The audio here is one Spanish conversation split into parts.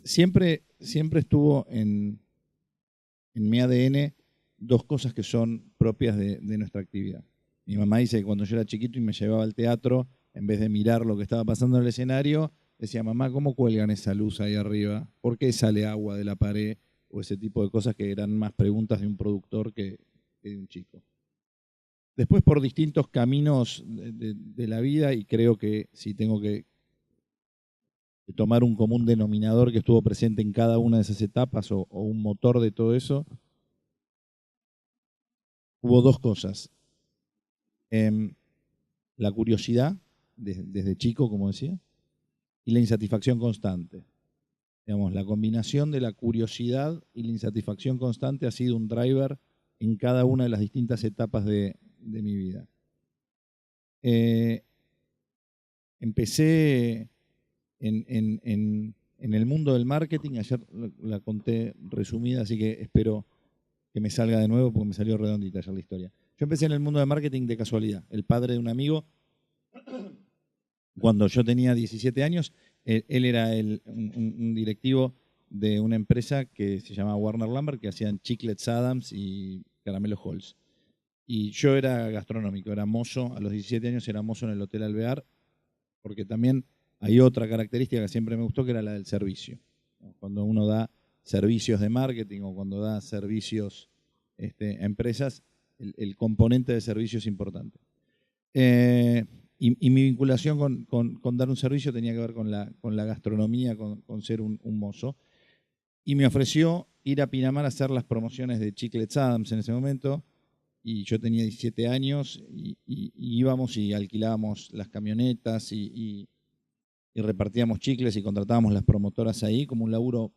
siempre estuvo en mi ADN dos cosas que son propias de nuestra actividad. Mi mamá dice que cuando yo era chiquito y me llevaba al teatro, en vez de mirar lo que estaba pasando en el escenario, decía, mamá, ¿cómo cuelgan esa luz ahí arriba? ¿Por qué sale agua de la pared? O ese tipo de cosas que eran más preguntas de un productor que de un chico. Después, por distintos caminos de la vida, y creo que si tengo que tomar un común denominador que estuvo presente en cada una de esas etapas o un motor de todo eso, hubo dos cosas. La curiosidad, desde chico, como decía, y la insatisfacción constante. Digamos, la combinación de la curiosidad y la insatisfacción constante ha sido un driver en cada una de las distintas etapas de mi vida. Empecé en el mundo del marketing, ayer la conté resumida, así que espero que me salga de nuevo porque me salió redondita ayer la historia. Yo empecé en el mundo del marketing de casualidad. El padre de un amigo, cuando yo tenía 17 años, él era un directivo de una empresa que se llamaba Warner Lambert, que hacían chiclets Adams y caramelos Halls. Y yo era gastronómico, era mozo, a los 17 años era mozo en el Hotel Alvear, porque también hay otra característica que siempre me gustó, que era la del servicio. Cuando uno da servicios de marketing o cuando da servicios a empresas, el componente de servicio es importante. Y mi vinculación con dar un servicio tenía que ver con la gastronomía, con ser un mozo. Y me ofreció ir a Pinamar a hacer las promociones de Chiclets Adams en ese momento. Y yo tenía 17 años y íbamos y alquilábamos las camionetas y repartíamos chicles y contratábamos las promotoras ahí como un laburo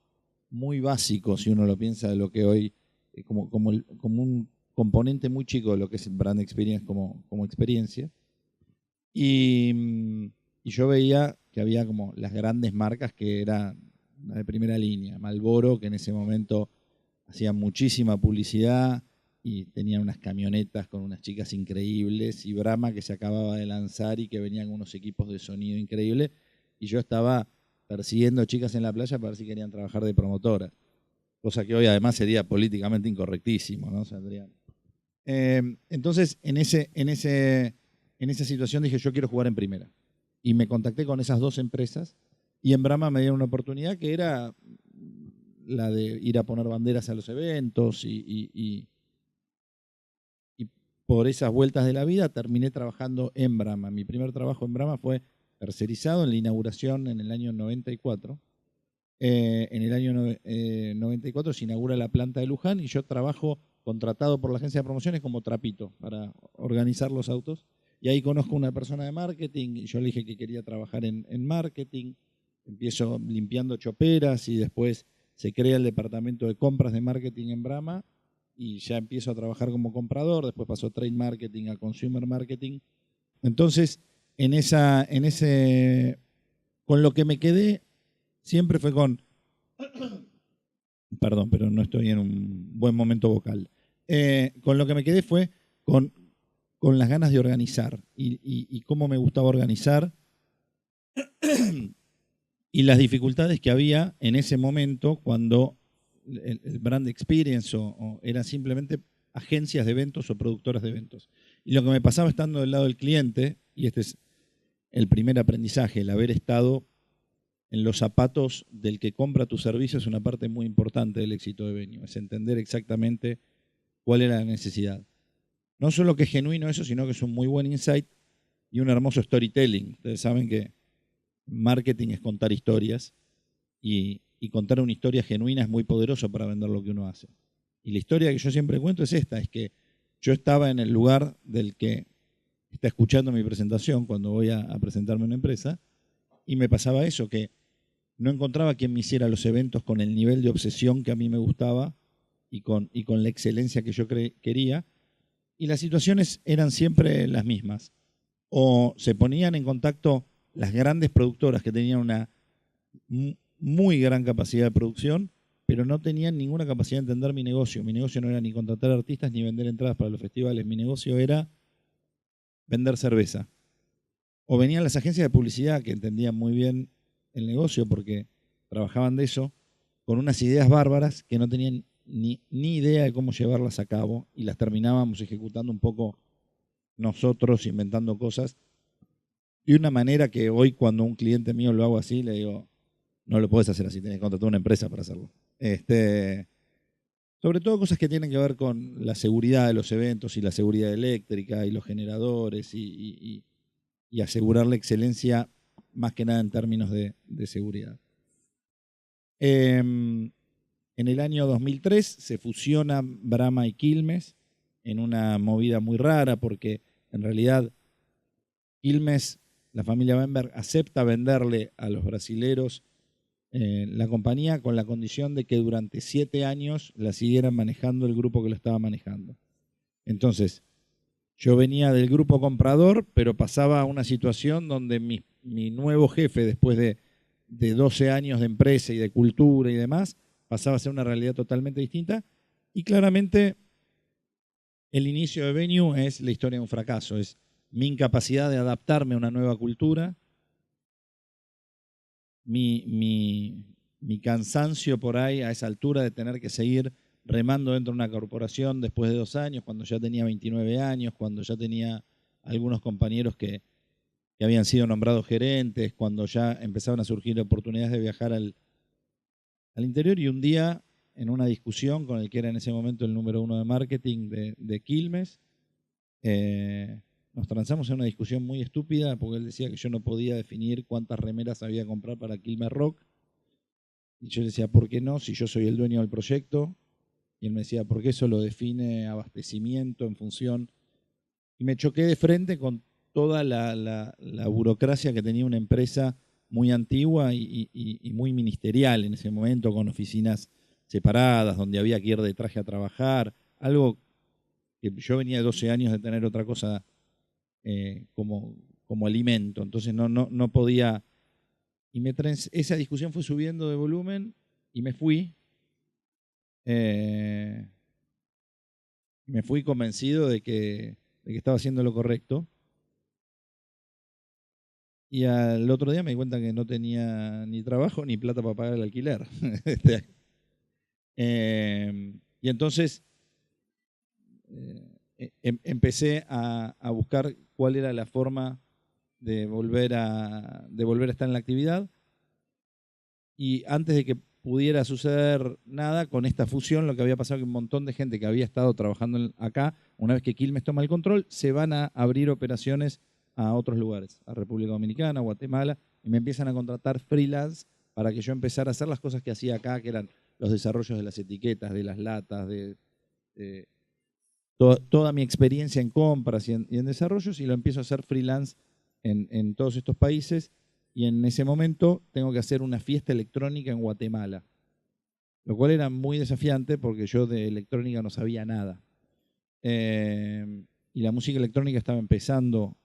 muy básico, si uno lo piensa, de lo que hoy, como un componente muy chico de lo que es el brand experience como experiencia. Y yo veía que había como las grandes marcas que eran de primera línea. Marlboro, que en ese momento hacía muchísima publicidad y tenía unas camionetas con unas chicas increíbles, y Brahma, que se acababa de lanzar y que venían unos equipos de sonido increíbles, y yo estaba persiguiendo chicas en la playa para ver si querían trabajar de promotora, cosa que hoy además sería políticamente incorrectísimo, ¿no? Entonces, en esa situación dije, yo quiero jugar en primera. Y me contacté con esas dos empresas, y en Brahma me dieron una oportunidad que era la de ir a poner banderas a los eventos y por esas vueltas de la vida terminé trabajando en Brahma. Mi primer trabajo en Brahma fue tercerizado en la inauguración en el año 94. En el año 94 se inaugura la planta de Luján y yo trabajo contratado por la agencia de promociones como trapito para organizar los autos. Y ahí conozco a una persona de marketing y yo le dije que quería trabajar en marketing. Empiezo limpiando choperas y después se crea el departamento de compras de marketing en Brahma y ya empiezo a trabajar como comprador. Después pasó trade marketing a consumer marketing. Entonces, con lo que me quedé siempre fue con, perdón, pero no estoy en un buen momento vocal. Con lo que me quedé fue con las ganas de organizar y cómo me gustaba organizar y las dificultades que había en ese momento cuando el brand experience o eran simplemente agencias de eventos o productoras de eventos. Y lo que me pasaba estando del lado del cliente, y este es el primer aprendizaje, el haber estado en los zapatos del que compra tu servicio, es una parte muy importante del éxito de Venue, es entender exactamente cuál era la necesidad. No solo que es genuino eso, sino que es un muy buen insight y un hermoso storytelling. Ustedes saben que marketing es contar historias y contar una historia genuina es muy poderoso para vender lo que uno hace. Y la historia que yo siempre cuento es esta, es que yo estaba en el lugar del que está escuchando mi presentación cuando voy a presentarme a una empresa y me pasaba eso, que no encontraba quien me hiciera los eventos con el nivel de obsesión que a mí me gustaba y con la excelencia que yo quería, y las situaciones eran siempre las mismas. O se ponían en contacto las grandes productoras que tenían una muy gran capacidad de producción, pero no tenían ninguna capacidad de entender mi negocio. Mi negocio no era ni contratar artistas ni vender entradas para los festivales. Mi negocio era vender cerveza. O venían las agencias de publicidad que entendían muy bien el negocio porque trabajaban de eso, con unas ideas bárbaras que no tenían ni idea de cómo llevarlas a cabo y las terminábamos ejecutando un poco nosotros, inventando cosas, de una manera que hoy cuando un cliente mío lo hago así, le digo, no lo puedes hacer así, tenés que contratar una empresa para hacerlo. Sobre todo cosas que tienen que ver con la seguridad de los eventos y la seguridad eléctrica y los generadores y asegurar la excelencia más que nada en términos de seguridad. En el año 2003 se fusiona Brahma y Quilmes en una movida muy rara porque en realidad Quilmes, la familia Bemberg, acepta venderle a los brasileros la compañía con la condición de que durante 7 años la siguieran manejando el grupo que lo estaba manejando. Entonces, yo venía del grupo comprador, pero pasaba a una situación donde mi nuevo jefe, después de 12 años de empresa y de cultura y demás, pasaba a ser una realidad totalmente distinta. Y claramente el inicio de Venue es la historia de un fracaso, es mi incapacidad de adaptarme a una nueva cultura, mi cansancio por ahí a esa altura de tener que seguir remando dentro de una corporación después de 2 años, cuando ya tenía 29 años, cuando ya tenía algunos compañeros que habían sido nombrados gerentes, cuando ya empezaban a surgir oportunidades de viajar al interior. Y un día, en una discusión con el que era en ese momento el número 1 de marketing de Quilmes, nos transamos en una discusión muy estúpida porque él decía que yo no podía definir cuántas remeras había que comprar para Quilmes Rock. Y yo le decía, ¿por qué no? Si yo soy el dueño del proyecto. Y él me decía, ¿por qué eso lo define abastecimiento en función? Y me choqué de frente con toda la burocracia que tenía una empresa muy antigua y muy ministerial en ese momento, con oficinas separadas, donde había que ir de traje a trabajar, algo que yo venía de 12 años de tener otra cosa como alimento, entonces no podía. Y esa discusión fue subiendo de volumen y me fui. Me fui convencido de que estaba haciendo lo correcto. Y al otro día me di cuenta que no tenía ni trabajo ni plata para pagar el alquiler. Y entonces empecé a buscar cuál era la forma de volver a estar en la actividad. Y antes de que pudiera suceder nada, con esta fusión, lo que había pasado es que un montón de gente que había estado trabajando acá, una vez que Quilmes toma el control, se van a abrir operaciones a otros lugares, a República Dominicana, Guatemala, y me empiezan a contratar freelance para que yo empezara a hacer las cosas que hacía acá, que eran los desarrollos de las etiquetas, de las latas, de toda mi experiencia en compras y en desarrollos, y lo empiezo a hacer freelance en todos estos países. Y en ese momento tengo que hacer una fiesta electrónica en Guatemala, lo cual era muy desafiante porque yo de electrónica no sabía nada. Y la música electrónica estaba empezando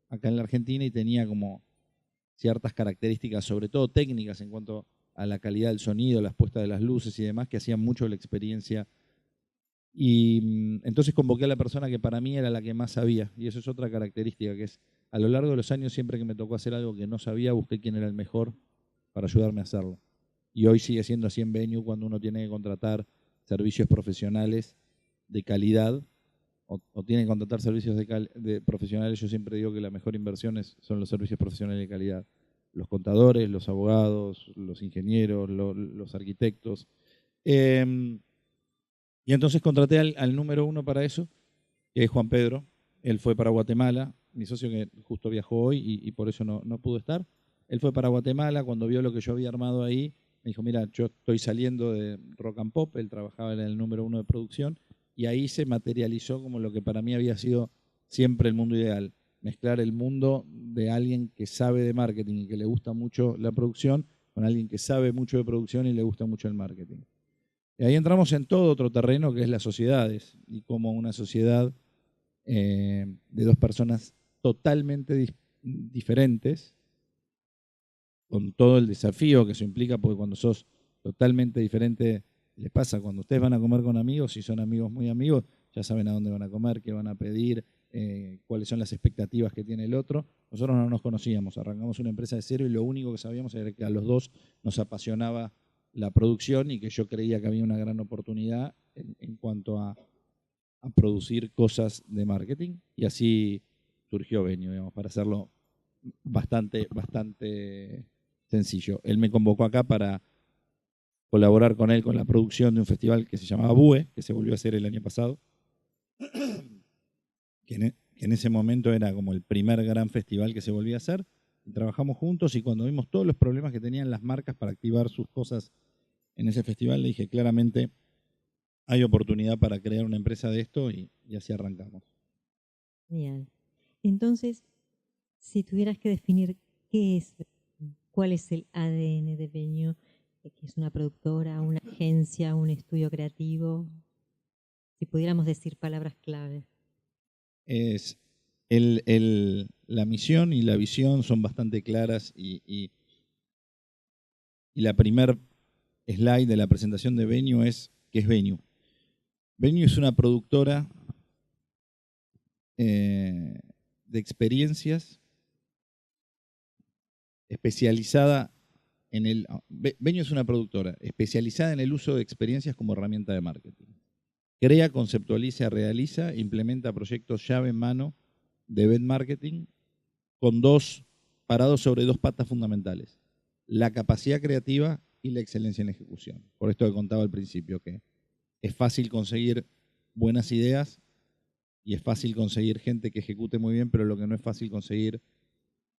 acá en la Argentina y tenía como ciertas características, sobre todo técnicas en cuanto a la calidad del sonido, las puestas de las luces y demás, que hacían mucho la experiencia. Y entonces convoqué a la persona que para mí era la que más sabía, y eso es otra característica, que es a lo largo de los años, siempre que me tocó hacer algo que no sabía, busqué quién era el mejor para ayudarme a hacerlo. Y hoy sigue siendo así en Venue cuando uno tiene que contratar servicios profesionales de calidad o tiene que contratar servicios de profesionales. Yo siempre digo que la mejor inversión son los servicios profesionales de calidad. Los contadores, los abogados, los ingenieros, los arquitectos. Y entonces contraté al número 1 para eso, que es Juan Pedro. Él fue para Guatemala, mi socio que justo viajó hoy y por eso no pudo estar. Él fue para Guatemala, cuando vio lo que yo había armado ahí, me dijo, mira, yo estoy saliendo de Rock and Pop, él trabajaba en el número 1 de producción, y ahí se materializó como lo que para mí había sido siempre el mundo ideal, mezclar el mundo de alguien que sabe de marketing y que le gusta mucho la producción, con alguien que sabe mucho de producción y le gusta mucho el marketing. Y ahí entramos en todo otro terreno que es las sociedades, y como una sociedad de dos personas totalmente diferentes, con todo el desafío que eso implica, porque cuando sos totalmente diferente, les pasa, cuando ustedes van a comer con amigos, si son amigos muy amigos, ya saben a dónde van a comer, qué van a pedir, cuáles son las expectativas que tiene el otro. Nosotros no nos conocíamos, arrancamos una empresa de cero y lo único que sabíamos era que a los dos nos apasionaba la producción y que yo creía que había una gran oportunidad en cuanto a producir cosas de marketing, y así surgió Venue, digamos, para hacerlo bastante sencillo. Él me convocó acá para colaborar con él con la producción de un festival que se llamaba BUE, que se volvió a hacer el año pasado, que en ese momento era como el primer gran festival que se volvía a hacer. Y trabajamos juntos, y cuando vimos todos los problemas que tenían las marcas para activar sus cosas en ese festival, le dije claramente, hay oportunidad para crear una empresa de esto, y así arrancamos. Genial. Entonces, si tuvieras que definir qué es, cuál es el ADN de Venue, que es una productora, una agencia, un estudio creativo, si pudiéramos decir palabras clave. Es la misión y la visión son bastante claras, y la primer slide de la presentación de Venue es ¿qué es Venue? Venue es una productora de experiencias especializada en el... Venue es una productora especializada en el uso de experiencias como herramienta de marketing. Crea, conceptualiza, realiza, implementa proyectos llave en mano de event marketing parados sobre dos patas fundamentales: la capacidad creativa y la excelencia en ejecución. Por esto que contaba al principio, que es fácil conseguir buenas ideas y es fácil conseguir gente que ejecute muy bien, pero lo que no es fácil conseguir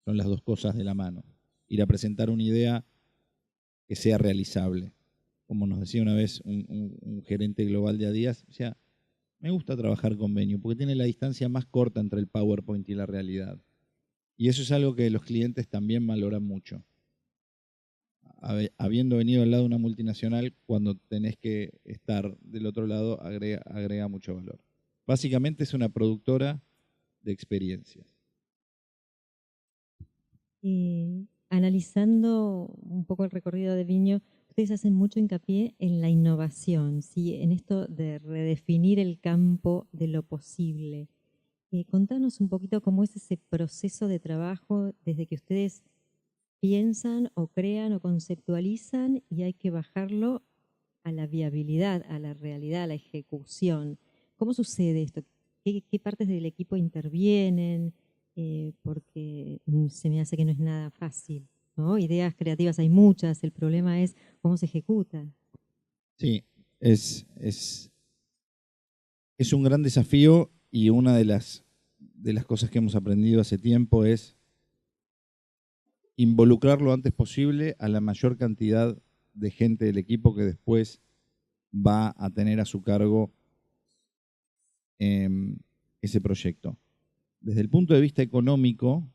son las dos cosas de la mano. Ir a presentar una idea que sea realizable. Como nos decía una vez un gerente global de Adidas, o sea, me gusta trabajar con Venue porque tiene la distancia más corta entre el PowerPoint y la realidad. Y eso es algo que los clientes también valoran mucho. Habiendo venido al lado de una multinacional, cuando tenés que estar del otro lado, agrega mucho valor. Básicamente es una productora de experiencias. Analizando un poco el recorrido de Viño, ustedes hacen mucho hincapié en la innovación, ¿sí? En esto de redefinir el campo de lo posible. Contanos un poquito cómo es ese proceso de trabajo desde que ustedes piensan o crean o conceptualizan y hay que bajarlo a la viabilidad, a la realidad, a la ejecución. ¿Cómo sucede esto? ¿Qué partes del equipo intervienen? Porque se me hace que no es nada fácil, ¿no? Ideas creativas hay muchas, el problema es cómo se ejecuta. Sí, es un gran desafío, y una de las cosas que hemos aprendido hace tiempo es involucrar lo antes posible a la mayor cantidad de gente del equipo que después va a tener a su cargo ese proyecto. Desde el punto de vista económico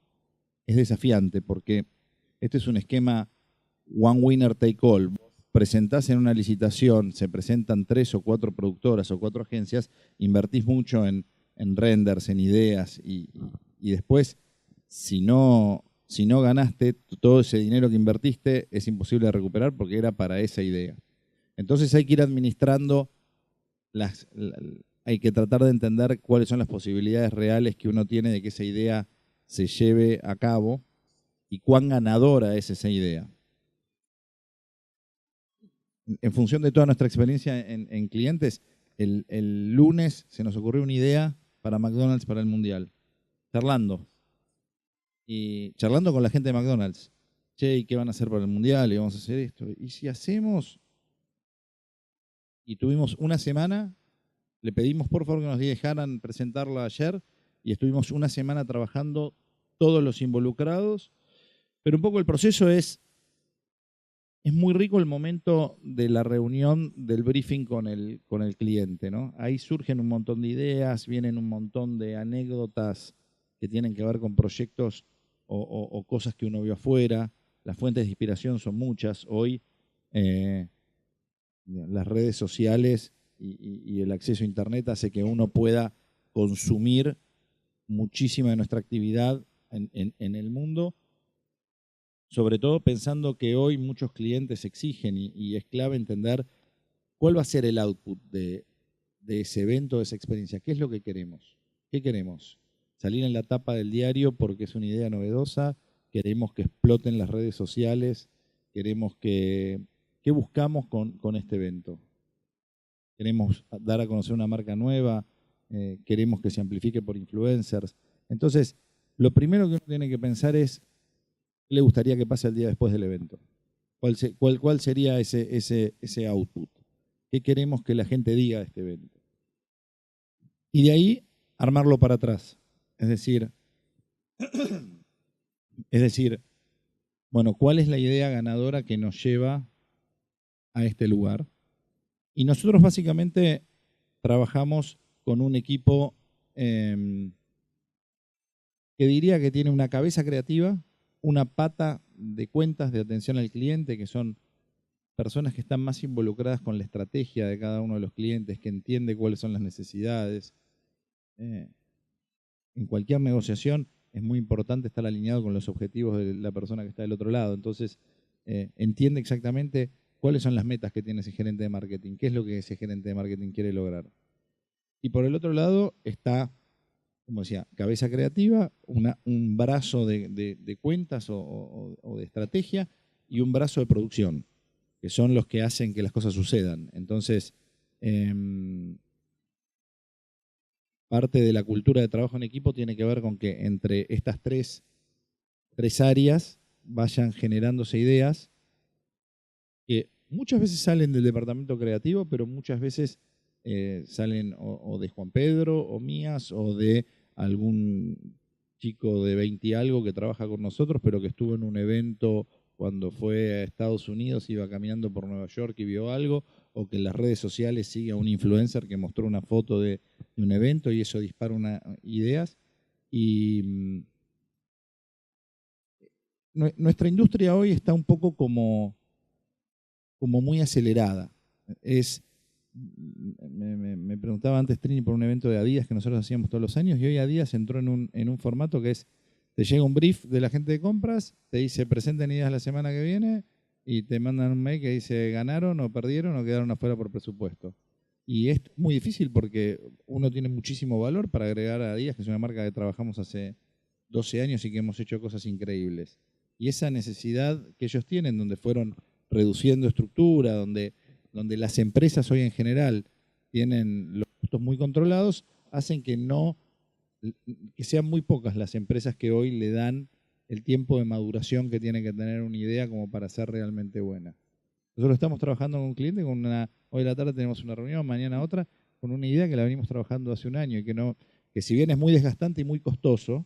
es desafiante, porque este es un esquema one winner take all. Vos presentás en una licitación, se presentan 3 o 4 productoras o 4 agencias, invertís mucho en renders, en ideas, y después, si no ganaste, todo ese dinero que invertiste es imposible de recuperar porque era para esa idea. Entonces hay que ir administrando, hay que tratar de entender cuáles son las posibilidades reales que uno tiene de que esa idea se lleve a cabo y cuán ganadora es esa idea. En función de toda nuestra experiencia en clientes, el lunes se nos ocurrió una idea para McDonald's para el Mundial, charlando con la gente de McDonald's. Che, ¿y qué van a hacer para el Mundial? Y vamos a hacer esto. ¿Y si hacemos? Y tuvimos una semana, le pedimos por favor que nos dejaran presentarla ayer, y estuvimos una semana trabajando todos los involucrados, pero un poco el proceso es muy rico el momento de la reunión, del briefing con el cliente, ¿no? Ahí surgen un montón de ideas, vienen un montón de anécdotas que tienen que ver con proyectos o cosas que uno vio afuera. Las fuentes de inspiración son muchas. Hoy las redes sociales y el acceso a Internet hace que uno pueda consumir muchísima de nuestra actividad en el mundo, sobre todo pensando que hoy muchos clientes exigen, y es clave entender cuál va a ser el output de ese evento, de esa experiencia. ¿Qué es lo que queremos? ¿Qué queremos? ¿Salir en la tapa del diario porque es una idea novedosa? ¿Queremos que exploten las redes sociales? ¿Queremos que ¿qué buscamos con este evento? Queremos dar a conocer una marca nueva, queremos que se amplifique por influencers. Entonces, lo primero que uno tiene que pensar es, ¿qué le gustaría que pase el día después del evento? ¿Cuál sería ese output? ¿Qué queremos que la gente diga de este evento? Y de ahí, armarlo para atrás. Es decir, bueno, ¿cuál es la idea ganadora que nos lleva a este lugar? Y nosotros básicamente trabajamos con un equipo que diría que tiene una cabeza creativa, una pata de cuentas de atención al cliente, que son personas que están más involucradas con la estrategia de cada uno de los clientes, que entiende cuáles son las necesidades. En cualquier negociación es muy importante estar alineado con los objetivos de la persona que está del otro lado. Entonces, entiende exactamente cuáles son las metas que tiene ese gerente de marketing, qué es lo que ese gerente de marketing quiere lograr. Y por el otro lado está, como decía, cabeza creativa, un brazo de cuentas o de estrategia y un brazo de producción, que son los que hacen que las cosas sucedan. Entonces, parte de la cultura de trabajo en equipo tiene que ver con que entre estas tres áreas vayan generándose ideas que muchas veces salen del departamento creativo, pero muchas veces salen o de Juan Pedro, o mías, o de algún chico de 20 y algo que trabaja con nosotros, pero que estuvo en un evento cuando fue a Estados Unidos, iba caminando por Nueva York y vio algo, o que en las redes sociales sigue a un influencer que mostró una foto de un evento y eso dispara ideas. Y nuestra industria hoy está un poco como muy acelerada. Me preguntaba antes Trini por un evento de Adidas que nosotros hacíamos todos los años, y hoy Adidas entró en un formato que es, te llega un brief de la gente de compras, te dice presenten ideas la semana que viene y te mandan un mail que dice ganaron o perdieron o quedaron afuera por presupuesto. Y es muy difícil porque uno tiene muchísimo valor para agregar a Adidas, que es una marca que trabajamos hace 12 años y que hemos hecho cosas increíbles. Y esa necesidad que ellos tienen, donde fueron reduciendo estructura, donde las empresas hoy en general tienen los costos muy controlados, hacen que sean muy pocas las empresas que hoy le dan el tiempo de maduración que tiene que tener una idea como para ser realmente buena. Nosotros estamos trabajando con un cliente, hoy a la tarde tenemos una reunión, mañana otra, con una idea que la venimos trabajando hace un año y que si bien es muy desgastante y muy costoso,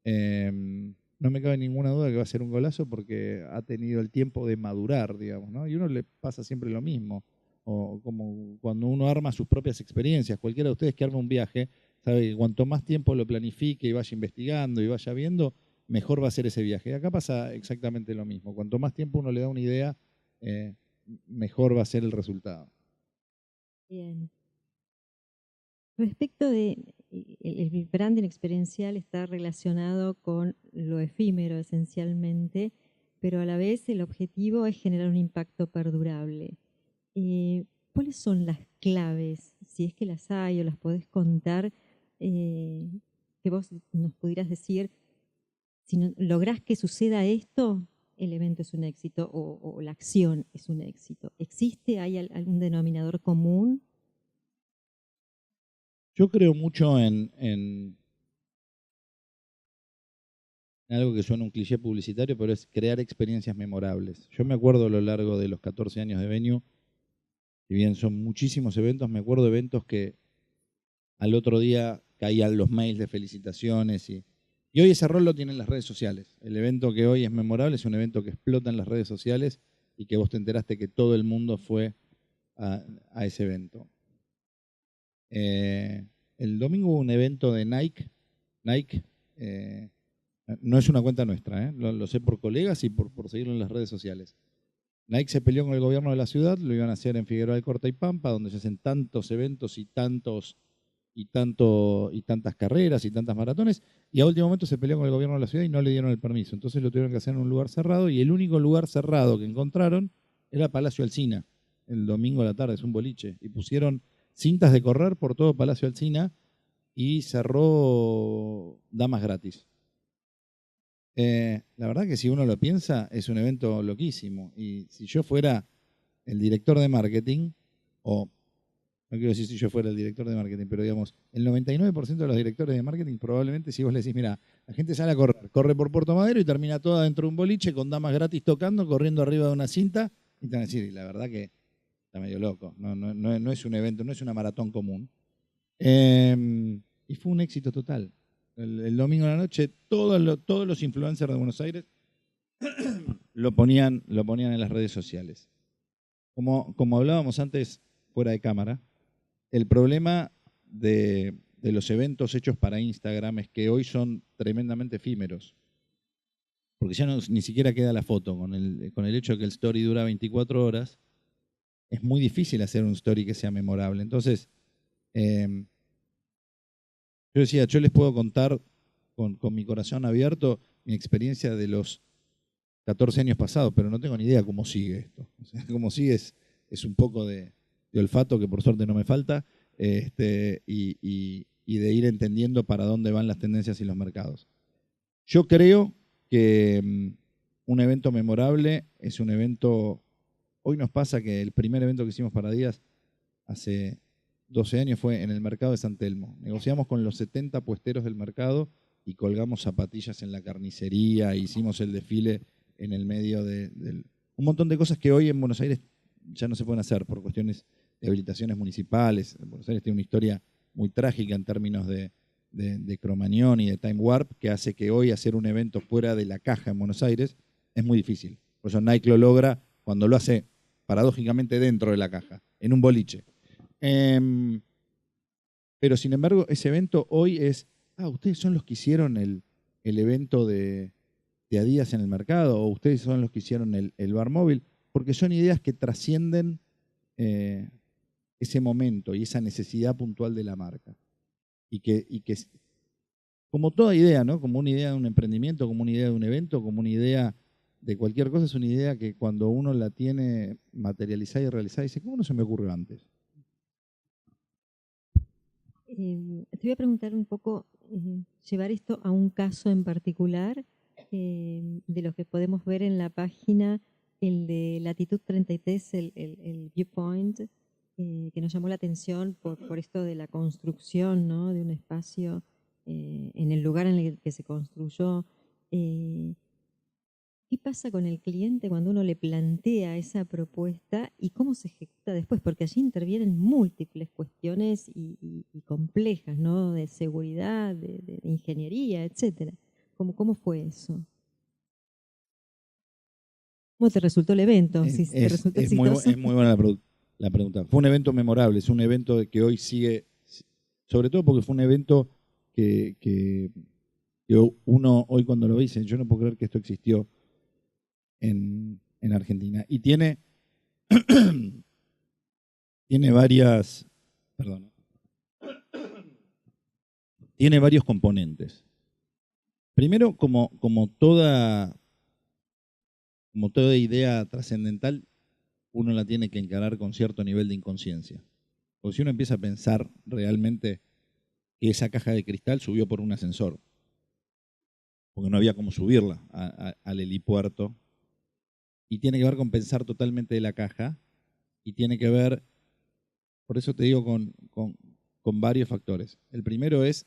no me cabe ninguna duda que va a ser un golazo porque ha tenido el tiempo de madurar, digamos, ¿no? Y a uno le pasa siempre lo mismo, o como cuando uno arma sus propias experiencias. Cualquiera de ustedes que arma un viaje sabe que cuanto más tiempo lo planifique y vaya investigando y vaya viendo, mejor va a ser ese viaje. Y acá pasa exactamente lo mismo. Cuanto más tiempo uno le da una idea, mejor va a ser el resultado. Bien. Respecto de el branding experiencial está relacionado con lo efímero esencialmente, pero a la vez el objetivo es generar un impacto perdurable. ¿Cuáles son las claves, si es que las hay o las podés contar, que vos nos pudieras decir, si lográs que suceda esto, el evento es un éxito o la acción es un éxito? ¿Existe, hay algún denominador común? Yo creo mucho en algo que suena un cliché publicitario, pero es crear experiencias memorables. Yo me acuerdo a lo largo de los 14 años de Venue, si bien son muchísimos eventos, me acuerdo de eventos que al otro día caían los mails de felicitaciones y hoy ese rol lo tienen las redes sociales. El evento que hoy es memorable es un evento que explota en las redes sociales y que vos te enteraste que todo el mundo fue a ese evento. El domingo hubo un evento de Nike. Nike no es una cuenta nuestra, lo sé por colegas y por seguirlo en las redes sociales. Nike se peleó con el gobierno de la ciudad, lo iban a hacer en Figueroa del Corta y Pampa, donde se hacen tantos eventos y tantas carreras y tantas maratones, y a último momento se peleó con el gobierno de la ciudad y no le dieron el permiso. Entonces lo tuvieron que hacer en un lugar cerrado, y el único lugar cerrado que encontraron era Palacio Alsina, el domingo a la tarde, es un boliche, y pusieron cintas de correr por todo Palacio Alsina y cerró damas gratis. La verdad que si uno lo piensa, es un evento loquísimo. Y si yo fuera el director de marketing, o no quiero decir si yo fuera el director de marketing, pero digamos, el 99% de los directores de marketing probablemente si vos le decís, mira, la gente sale a correr, corre por Puerto Madero y termina toda dentro de un boliche con damas gratis tocando, corriendo arriba de una cinta, y te van a decir, y la verdad que está medio loco, no es un evento, no es una maratón común. Y fue un éxito total. El domingo de la noche, todos los influencers de Buenos Aires lo ponían en las redes sociales. Como hablábamos antes fuera de cámara, el problema de los eventos hechos para Instagram es que hoy son tremendamente efímeros. Porque ya ni siquiera queda la foto. Con el hecho de que el story dura 24 horas, es muy difícil hacer un story que sea memorable. Entonces, yo decía, yo les puedo contar con mi corazón abierto mi experiencia de los 14 años pasados, pero no tengo ni idea cómo sigue esto. O sea, cómo sigue es un poco de olfato que por suerte no me falta, y de ir entendiendo para dónde van las tendencias y los mercados. Yo creo que un evento memorable es un evento. Hoy nos pasa que el primer evento que hicimos para Díaz hace 12 años fue en el mercado de San Telmo. Negociamos con los 70 puesteros del mercado y colgamos zapatillas en la carnicería, hicimos el desfile en el medio del... Un montón de cosas que hoy en Buenos Aires ya no se pueden hacer por cuestiones de habilitaciones municipales. Buenos Aires tiene una historia muy trágica en términos de Cromañón y de Time Warp, que hace que hoy hacer un evento fuera de la caja en Buenos Aires es muy difícil. Por eso Nike lo logra cuando lo hace paradójicamente dentro de la caja, en un boliche. Pero sin embargo, ese evento hoy es, ustedes son los que hicieron el evento de Adidas en el mercado, o ustedes son los que hicieron el bar móvil, porque son ideas que trascienden ese momento y esa necesidad puntual de la marca. Y que como toda idea, ¿no? Como una idea de un emprendimiento, como una idea de un evento, como una idea de cualquier cosa, es una idea que cuando uno la tiene materializada y realizada, dice, ¿cómo no se me ocurrió antes? Te voy a preguntar un poco, llevar esto a un caso en particular, de los que podemos ver en la página, el de Latitud 33, el viewpoint, que nos llamó la atención por esto de la construcción, ¿no? De un espacio en el lugar en el que se construyó. ¿Qué pasa con el cliente cuando uno le plantea esa propuesta y cómo se ejecuta después? Porque allí intervienen múltiples cuestiones y complejas, ¿no? De seguridad, de ingeniería, etcétera. ¿Cómo fue eso? ¿Cómo te resultó el evento? Si te resultó exitoso. Es muy buena la pregunta. Fue un evento memorable, es un evento que hoy sigue, sobre todo porque fue un evento que uno hoy cuando lo dice, yo no puedo creer que esto existió en Argentina. Y tiene varias, perdón, tiene varios componentes. Primero, como toda idea trascendental, uno la tiene que encarar con cierto nivel de inconsciencia. Porque si uno empieza a pensar realmente que esa caja de cristal subió por un ascensor, porque no había cómo subirla al helipuerto, y tiene que ver con pensar totalmente de la caja, y tiene que ver, por eso te digo, con varios factores. El primero es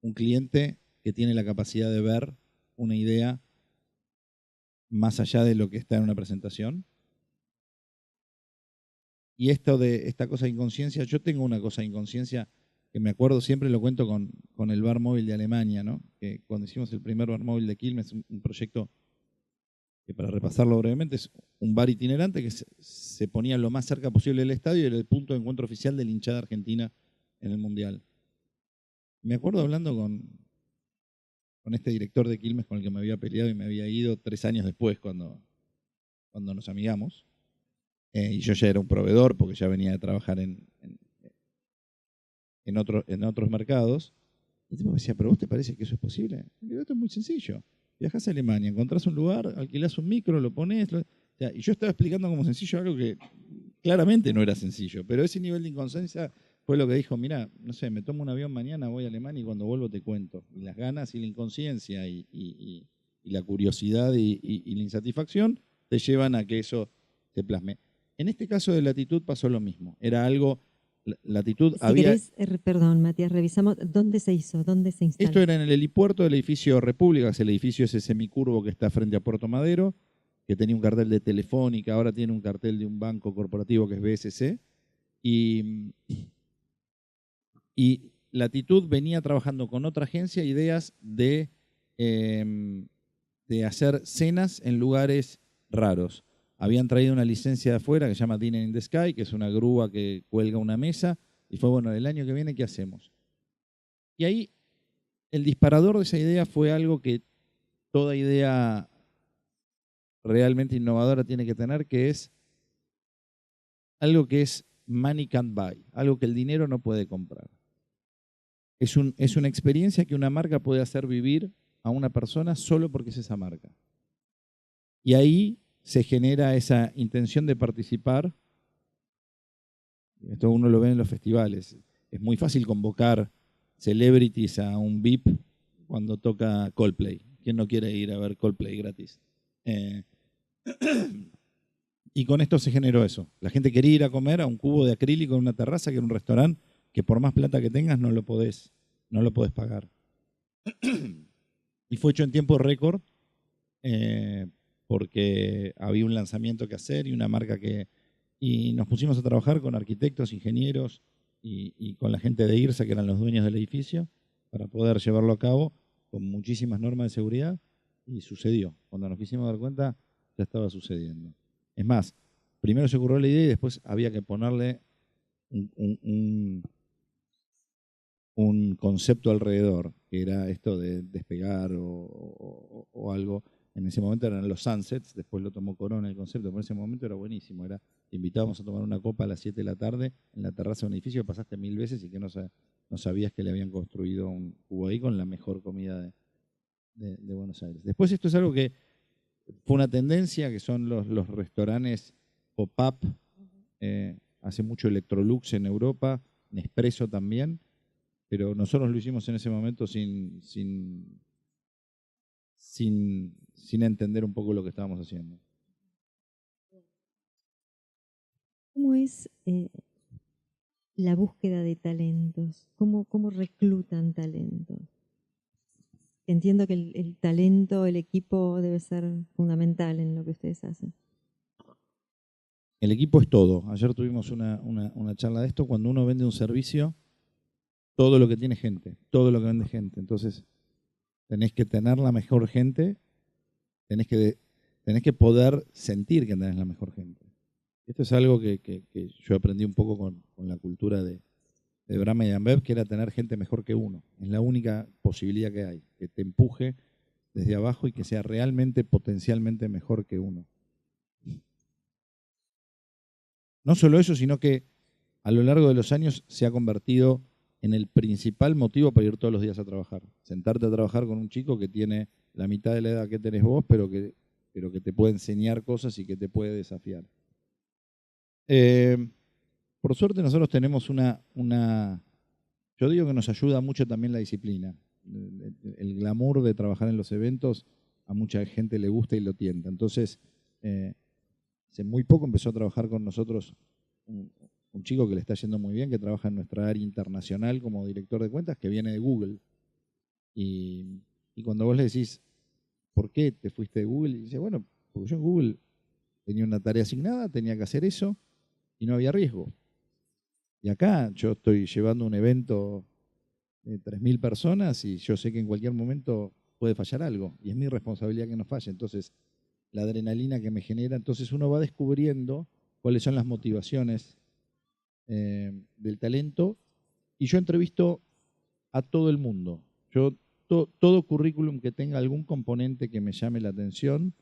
un cliente que tiene la capacidad de ver una idea más allá de lo que está en una presentación. Y esta cosa de inconsciencia, yo tengo una cosa de inconsciencia que me acuerdo, siempre lo cuento con el bar móvil de Alemania, ¿no? Que cuando hicimos el primer bar móvil de Quilmes, un proyecto que, para repasarlo brevemente, es un bar itinerante que se ponía lo más cerca posible del estadio y era el punto de encuentro oficial de la hinchada argentina en el Mundial. Me acuerdo hablando con este director de Quilmes con el que me había peleado y me había ido 3 años después cuando nos amigamos. Y yo ya era un proveedor porque ya venía de trabajar en otros mercados. Y el tipo me decía, ¿pero vos te parece que eso es posible? Y digo, esto es muy sencillo. Viajás a Alemania, encontrás un lugar, alquilás un micro, lo ponés. Y yo estaba explicando como sencillo algo que claramente no era sencillo, pero ese nivel de inconsciencia fue lo que dijo, mirá, no sé, me tomo un avión mañana, voy a Alemania y cuando vuelvo te cuento. Y las ganas y la inconsciencia y la curiosidad y la insatisfacción te llevan a que eso se plasme. En este caso de Latitud pasó lo mismo. Era algo, Latitud Si había... querés, perdón, Matías, revisamos dónde se hizo, dónde se instaló. Esto era en el helipuerto del edificio República, es el edificio ese semicurvo que está frente a Puerto Madero, que tenía un cartel de Telefónica, ahora tiene un cartel de un banco corporativo que es BSC. Y Latitud venía trabajando con otra agencia ideas de hacer cenas en lugares raros. Habían traído una licencia de afuera que se llama Dinner in the Sky, que es una grúa que cuelga una mesa, y fue, bueno, el año que viene, ¿qué hacemos? Y ahí el disparador de esa idea fue algo que toda idea realmente innovadora tiene que tener, que es algo que es money can't buy, algo que el dinero no puede comprar. Es una experiencia que una marca puede hacer vivir a una persona solo porque es esa marca. Y ahí se genera esa intención de participar. Esto uno lo ve en los festivales. Es muy fácil convocar celebrities a un VIP cuando toca Coldplay. ¿Quién no quiere ir a ver Coldplay gratis? Y con esto se generó eso. La gente quería ir a comer a un cubo de acrílico en una terraza, que era un restaurante, que por más plata que tengas no lo podés pagar. Y fue hecho en tiempo récord, porque había un lanzamiento que hacer y una marca que... Y nos pusimos a trabajar con arquitectos, ingenieros y con la gente de IRSA, que eran los dueños del edificio, para poder llevarlo a cabo con muchísimas normas de seguridad, y sucedió. Cuando nos quisimos dar cuenta, ya estaba sucediendo. Es más, primero se ocurrió la idea y después había que ponerle un concepto alrededor, que era esto de despegar o algo. En ese momento eran los sunsets, después lo tomó Corona el concepto, pero en ese momento era buenísimo. Te invitábamos a tomar una copa a las 7 de la tarde en la terraza de un edificio que pasaste 1000 veces y que no sabías que le habían construido un cubo ahí con la mejor comida de Buenos Aires. Después esto es algo que fue una tendencia, que son los restaurantes pop-up. Hace mucho Electrolux en Europa, Nespresso también, pero nosotros lo hicimos en ese momento sin entender un poco lo que estábamos haciendo. ¿Cómo es la búsqueda de talentos? ¿Cómo reclutan talentos? Entiendo que el talento, el equipo debe ser fundamental en lo que ustedes hacen. El equipo es todo. Ayer tuvimos una charla de esto. Cuando uno vende un servicio, todo lo que tiene gente, todo lo que vende gente. Entonces, tenés que tener la mejor gente, tenés que poder sentir que tenés la mejor gente. Esto es algo que yo aprendí un poco con la cultura de Brahma y Ambev, que era tener gente mejor que uno. Es la única posibilidad que hay, que te empuje desde abajo y que sea realmente, potencialmente mejor que uno. No solo eso, sino que a lo largo de los años se ha convertido en el principal motivo para ir todos los días a trabajar. Sentarte a trabajar con un chico que tiene la mitad de la edad que tenés vos, pero que te puede enseñar cosas y que te puede desafiar. Por suerte nosotros tenemos yo digo que nos ayuda mucho también la disciplina. El glamour de trabajar en los eventos a mucha gente le gusta y lo tienta. Entonces, hace muy poco empezó a trabajar con nosotros un chico que le está yendo muy bien, que trabaja en nuestra área internacional como director de cuentas, que viene de Google. Y cuando vos le decís, ¿por qué te fuiste de Google? Y dice, bueno, porque yo en Google tenía una tarea asignada, tenía que hacer eso y no había riesgo. Y acá yo estoy llevando un evento de 3.000 personas y yo sé que en cualquier momento puede fallar algo y es mi responsabilidad que no falle. Entonces, la adrenalina que me genera, entonces uno va descubriendo cuáles son las motivaciones del talento, y yo entrevisto a todo el mundo. Todo currículum que tenga algún componente que me llame la atención,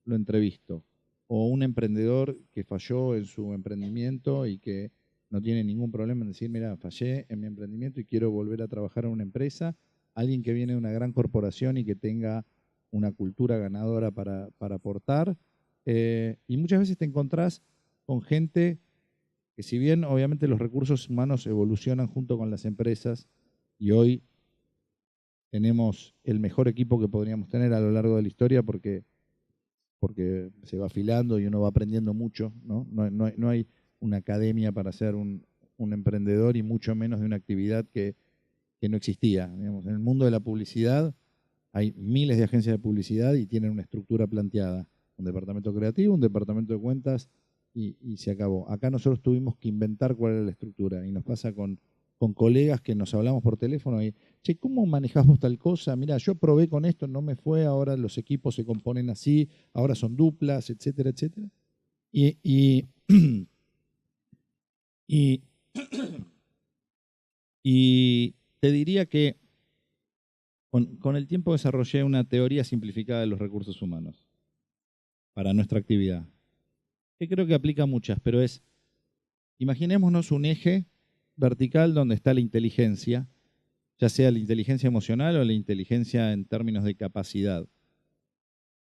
lo entrevisto. O un emprendedor que falló en su emprendimiento y que no tiene ningún problema en decir, mira, fallé en mi emprendimiento y quiero volver a trabajar en una empresa. Alguien que viene de una gran corporación y que tenga una cultura ganadora para aportar. Y muchas veces te encontrás con gente que, si bien obviamente los recursos humanos evolucionan junto con las empresas, y hoy tenemos el mejor equipo que podríamos tener a lo largo de la historia, porque porque se va afilando y uno va aprendiendo mucho, ¿no? No hay una academia para ser un emprendedor y mucho menos de una actividad que no existía. Digamos, en el mundo de la publicidad hay miles de agencias de publicidad y tienen una estructura planteada. Un departamento creativo, un departamento de cuentas y se acabó. Acá nosotros tuvimos que inventar cuál era la estructura y nos pasa con colegas que nos hablamos por teléfono y, che, ¿cómo manejamos tal cosa? Mira, yo probé con esto, no me fue, ahora los equipos se componen así, ahora son duplas, etcétera, etcétera. Y, y, y te diría que con el tiempo desarrollé una teoría simplificada de los recursos humanos para nuestra actividad, que creo que aplica a muchas, pero es, imaginémonos un eje vertical donde está la inteligencia, ya sea la inteligencia emocional o la inteligencia en términos de capacidad.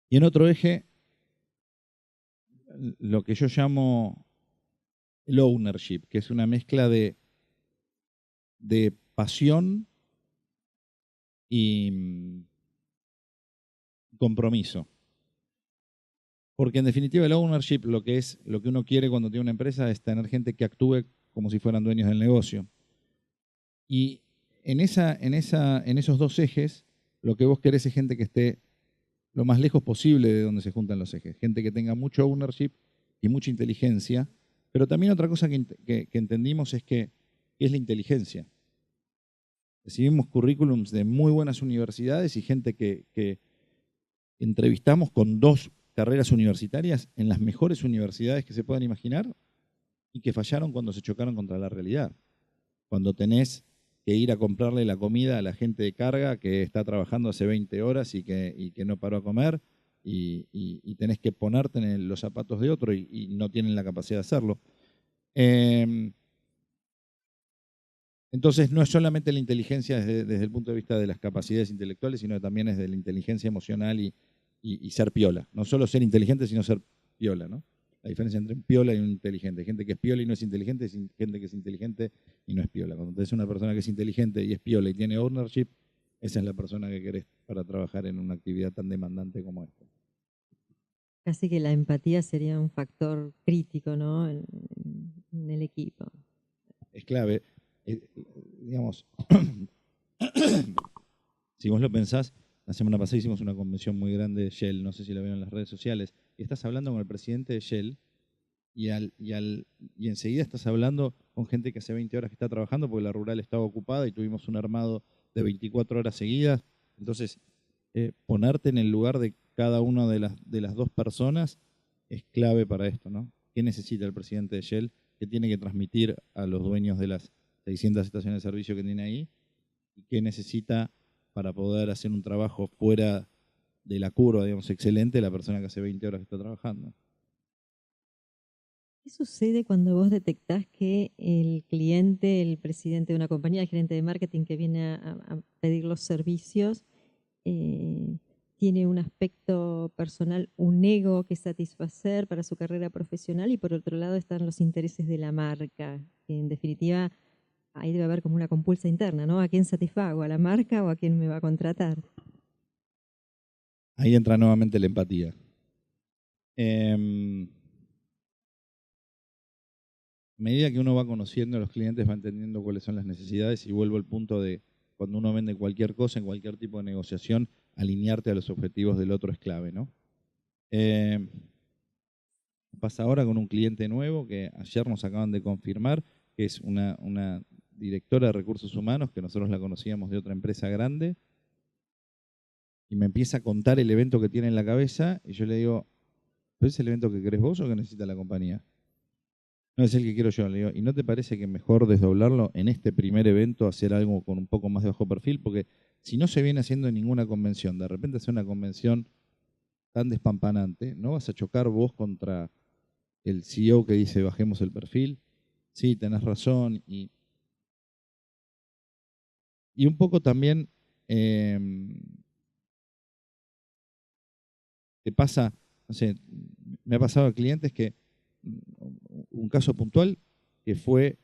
Y en otro eje, lo que yo llamo el ownership, que es una mezcla de pasión y compromiso. Porque en definitiva el ownership, lo que uno quiere cuando tiene una empresa es tener gente que actúe como si fueran dueños del negocio. Y en esos dos ejes, lo que vos querés es gente que esté lo más lejos posible de donde se juntan los ejes. Gente que tenga mucho ownership y mucha inteligencia. Pero también otra cosa que entendimos es que es la inteligencia. Recibimos currículums de muy buenas universidades y gente que entrevistamos con 2 carreras universitarias en las mejores universidades que se puedan imaginar y que fallaron cuando se chocaron contra la realidad. Cuando tenés que ir a comprarle la comida a la gente de carga que está trabajando hace 20 horas y que no paró a comer y tenés que ponerte en los zapatos de otro y no tienen la capacidad de hacerlo. Entonces no es solamente la inteligencia desde el punto de vista de las capacidades intelectuales, sino también es de la inteligencia emocional y ser piola. No solo ser inteligente, sino ser piola, ¿no? La diferencia entre un piola y un inteligente. Hay gente que es piola y no es inteligente, y gente que es inteligente y no es piola. Cuando tenés una persona que es inteligente y es piola y tiene ownership, esa es la persona que querés para trabajar en una actividad tan demandante como esta. Casi que la empatía sería un factor crítico, ¿no? en el equipo. Es clave. Digamos, si vos lo pensás, la semana pasada hicimos una convención muy grande de Shell, no sé si la vieron en las redes sociales, y estás hablando con el presidente de Shell y enseguida estás hablando con gente que hace 20 horas que está trabajando porque la rural estaba ocupada y tuvimos un armado de 24 horas seguidas. Entonces, ponerte en el lugar de cada una de las 2 personas es clave para esto, ¿no? ¿Qué necesita el presidente de Shell? ¿Qué tiene que transmitir a los dueños de las 600 estaciones de servicio que tiene ahí? ¿Y qué necesita para poder hacer un trabajo fuera de la curva, digamos, excelente, la persona que hace 20 horas que está trabajando? ¿Qué sucede cuando vos detectás que el cliente, el presidente de una compañía, el gerente de marketing que viene a pedir los servicios, tiene un aspecto personal, un ego que satisfacer para su carrera profesional y por otro lado están los intereses de la marca, que en definitiva ahí debe haber como una compulsa interna, ¿no? ¿A quién satisfago? ¿A la marca o a quién me va a contratar? Ahí entra nuevamente la empatía. A medida que uno va conociendo a los clientes, va entendiendo cuáles son las necesidades y vuelvo al punto de cuando uno vende cualquier cosa, en cualquier tipo de negociación, alinearte a los objetivos del otro es clave, ¿no? Pasa ahora con un cliente nuevo que ayer nos acaban de confirmar, que es una directora de recursos humanos, que nosotros la conocíamos de otra empresa grande, y me empieza a contar el evento que tiene en la cabeza, y yo le digo, ¿pero es el evento que querés vos o que necesita la compañía? No es el que quiero yo, le digo, ¿y no te parece que mejor desdoblarlo en este primer evento, hacer algo con un poco más de bajo perfil? Porque si no se viene haciendo en ninguna convención, de repente hacer una convención tan despampanante, ¿no vas a chocar vos contra el CEO que dice bajemos el perfil? Sí, tenés razón. Y un poco también te pasa, no sé, me ha pasado a clientes que un caso puntual que fue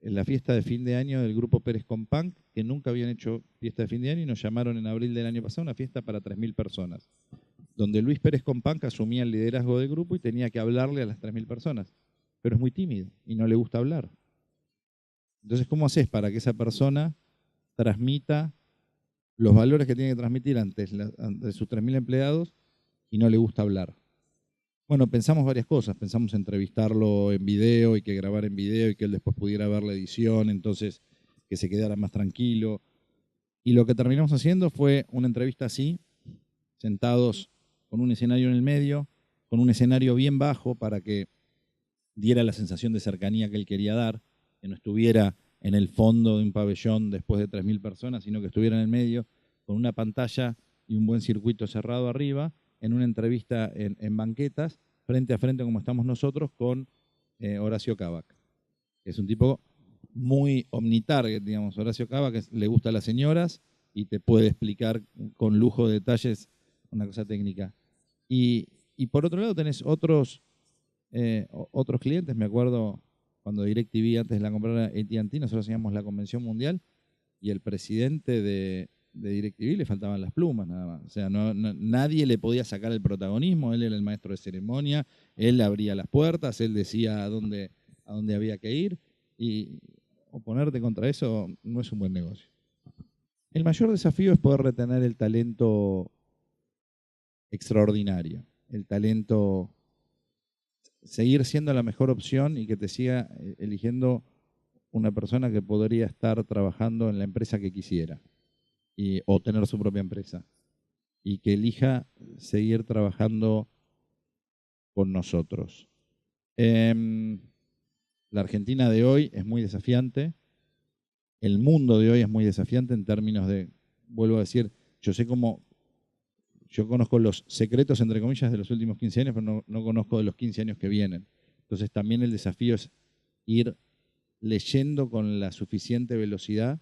en la fiesta de fin de año del grupo Pérez Compán, que nunca habían hecho fiesta de fin de año y nos llamaron en abril del año pasado, una fiesta para 3.000 personas. donde Luis Pérez Companca asumía el liderazgo del grupo y tenía que hablarle a las 3.000 personas. Pero es muy tímido y no le gusta hablar. Entonces, ¿cómo haces para que esa persona transmita los valores que tiene que transmitir ante sus 3.000 empleados y no le gusta hablar? Bueno, pensamos varias cosas. Pensamos entrevistarlo en video y que grabar en video y que él después pudiera ver la edición, entonces que se quedara más tranquilo. Y lo que terminamos haciendo fue una entrevista así, sentados con un escenario en el medio, con un escenario bien bajo para que diera la sensación de cercanía que él quería dar, que no estuviera en el fondo de un pabellón después de 3.000 personas, sino que estuviera en el medio, con una pantalla y un buen circuito cerrado arriba, en una entrevista en banquetas, frente a frente como estamos nosotros, con Horacio Cabac, que es un tipo muy omnitarget, digamos. Horacio Cabac le gusta a las señoras y te puede explicar con lujo de detalles una cosa técnica. Y por otro lado tenés otros clientes. Me acuerdo cuando DirecTV, antes de la comprara AT&T, nosotros hacíamos la convención mundial y el presidente de DirecTV le faltaban las plumas nada más. O sea, nadie le podía sacar el protagonismo. Él era el maestro de ceremonia, él abría las puertas, él decía a dónde había que ir, y oponerte contra eso no es un buen negocio. El mayor desafío es poder retener el talento extraordinario, el talento, seguir siendo la mejor opción y que te siga eligiendo una persona que podría estar trabajando en la empresa que quisiera o tener su propia empresa y que elija seguir trabajando con nosotros. La Argentina de hoy es muy desafiante, el mundo de hoy es muy desafiante en términos de, vuelvo a decir, yo conozco los secretos, entre comillas, de los últimos 15 años, pero no conozco de los 15 años que vienen. Entonces también el desafío es ir leyendo con la suficiente velocidad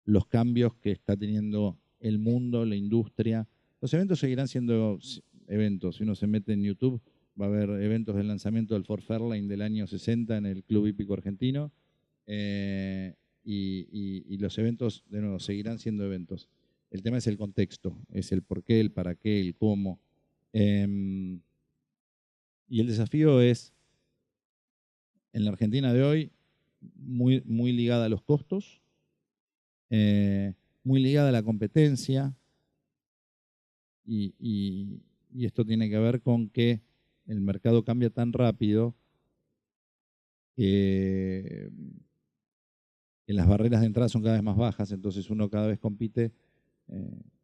los cambios que está teniendo el mundo, la industria. Los eventos seguirán siendo eventos. Si uno se mete en YouTube, va a haber eventos del lanzamiento del Ford Fairlane del año 60 en el Club Hípico Argentino. Y los eventos, de nuevo, seguirán siendo eventos. El tema es el contexto, es el por qué, el para qué, el cómo. Y el desafío es, en la Argentina de hoy, muy, muy ligada a los costos, muy ligada a la competencia, y esto tiene que ver con que el mercado cambia tan rápido que las barreras de entrada son cada vez más bajas, entonces uno cada vez compite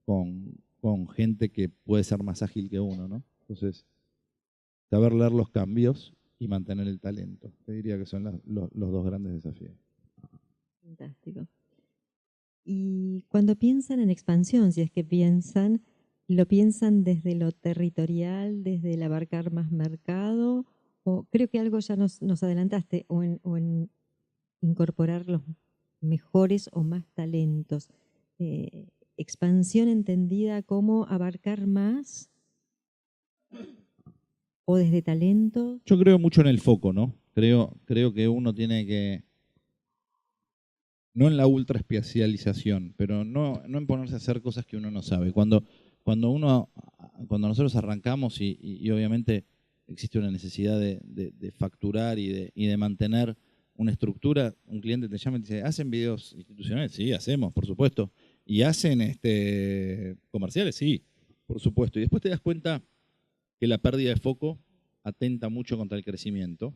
con gente que puede ser más ágil que uno, ¿no? Entonces, saber leer los cambios y mantener el talento. Te diría que son los dos grandes desafíos. Fantástico. Y cuando piensan en expansión, si es que piensan, ¿lo piensan desde lo territorial, desde el abarcar más mercado? O creo que algo ya nos adelantaste, o en incorporar los mejores o más talentos. Expansión entendida como abarcar más o desde talento. Yo creo mucho en el foco, ¿no? Creo que uno tiene que, no en la ultra especialización, pero no en ponerse a hacer cosas que uno no sabe. Cuando nosotros arrancamos y obviamente existe una necesidad de facturar y de mantener una estructura, un cliente te llama y te dice, ¿hacen videos institucionales? Sí, hacemos, por supuesto. ¿Y hacen comerciales? Sí, por supuesto. Y después te das cuenta que la pérdida de foco atenta mucho contra el crecimiento.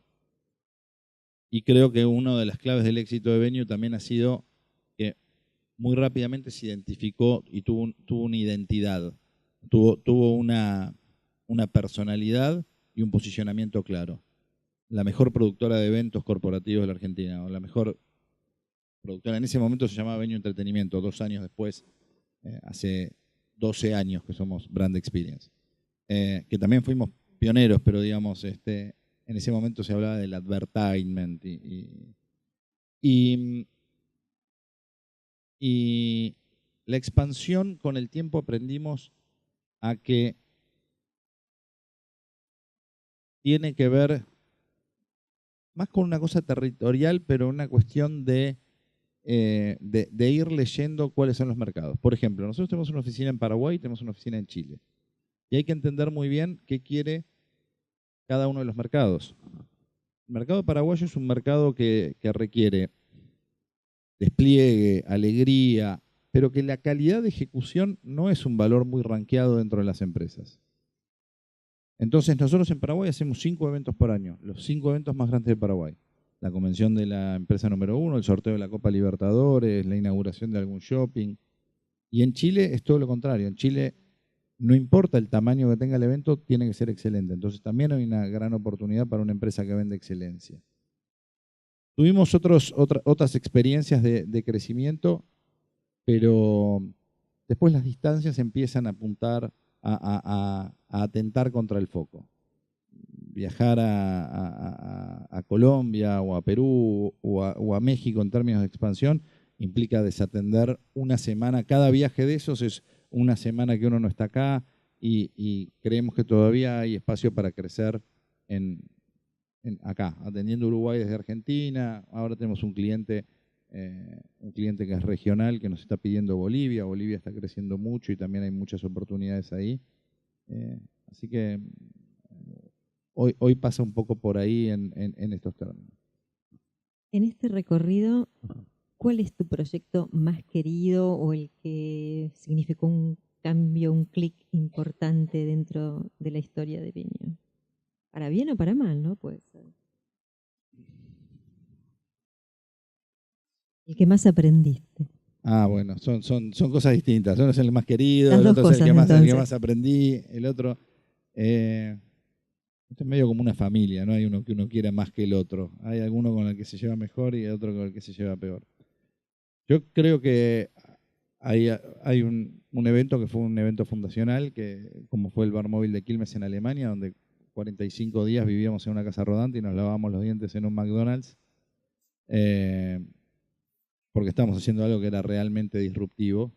Y creo que una de las claves del éxito de Venue también ha sido que muy rápidamente se identificó y tuvo una identidad, tuvo una personalidad y un posicionamiento claro. La mejor productora de eventos corporativos de la Argentina, o la mejor productora, en ese momento se llamaba Venue Entretenimiento, 2 años después, hace 12 años que somos Brand Experience, que también fuimos pioneros, pero digamos, en ese momento se hablaba del advertisement y la expansión, con el tiempo aprendimos a que tiene que ver más con una cosa territorial, pero una cuestión de ir leyendo cuáles son los mercados. Por ejemplo, nosotros tenemos una oficina en Paraguay y tenemos una oficina en Chile. Y hay que entender muy bien qué quiere cada uno de los mercados. El mercado paraguayo es un mercado que requiere despliegue, alegría, pero que la calidad de ejecución no es un valor muy rankeado dentro de las empresas. Entonces nosotros en Paraguay hacemos 5 eventos por año, los 5 eventos más grandes de Paraguay. La convención de la empresa número 1, el sorteo de la Copa Libertadores, la inauguración de algún shopping. Y en Chile es todo lo contrario. En Chile no importa el tamaño que tenga el evento, tiene que ser excelente. Entonces también hay una gran oportunidad para una empresa que vende excelencia. Tuvimos otras experiencias de crecimiento, pero después las distancias empiezan a apuntar a atentar contra el foco. Viajar a Colombia o a Perú o a México en términos de expansión implica desatender una semana. Cada viaje de esos es una semana que uno no está acá y creemos que todavía hay espacio para crecer acá, atendiendo Uruguay desde Argentina. Ahora tenemos un cliente que es regional que nos está pidiendo Bolivia. Bolivia está creciendo mucho y también hay muchas oportunidades ahí. Así que hoy pasa un poco por ahí en estos términos. En este recorrido, ¿cuál es tu proyecto más querido o el que significó un cambio, un clic importante dentro de la historia de Viño? Para bien o para mal, ¿no? Puede ser. El que más aprendiste. Bueno, son cosas distintas. Uno es el más querido, Las el dos otro es cosas, el que entonces. más aprendí, el otro. Esto es medio como una familia, no hay uno que uno quiera más que el otro. Hay alguno con el que se lleva mejor y otro con el que se lleva peor. Yo creo que hay un evento que fue un evento fundacional, como fue el Bar Móvil de Quilmes en Alemania, donde 45 días vivíamos en una casa rodante y nos lavábamos los dientes en un McDonald's, porque estábamos haciendo algo que era realmente disruptivo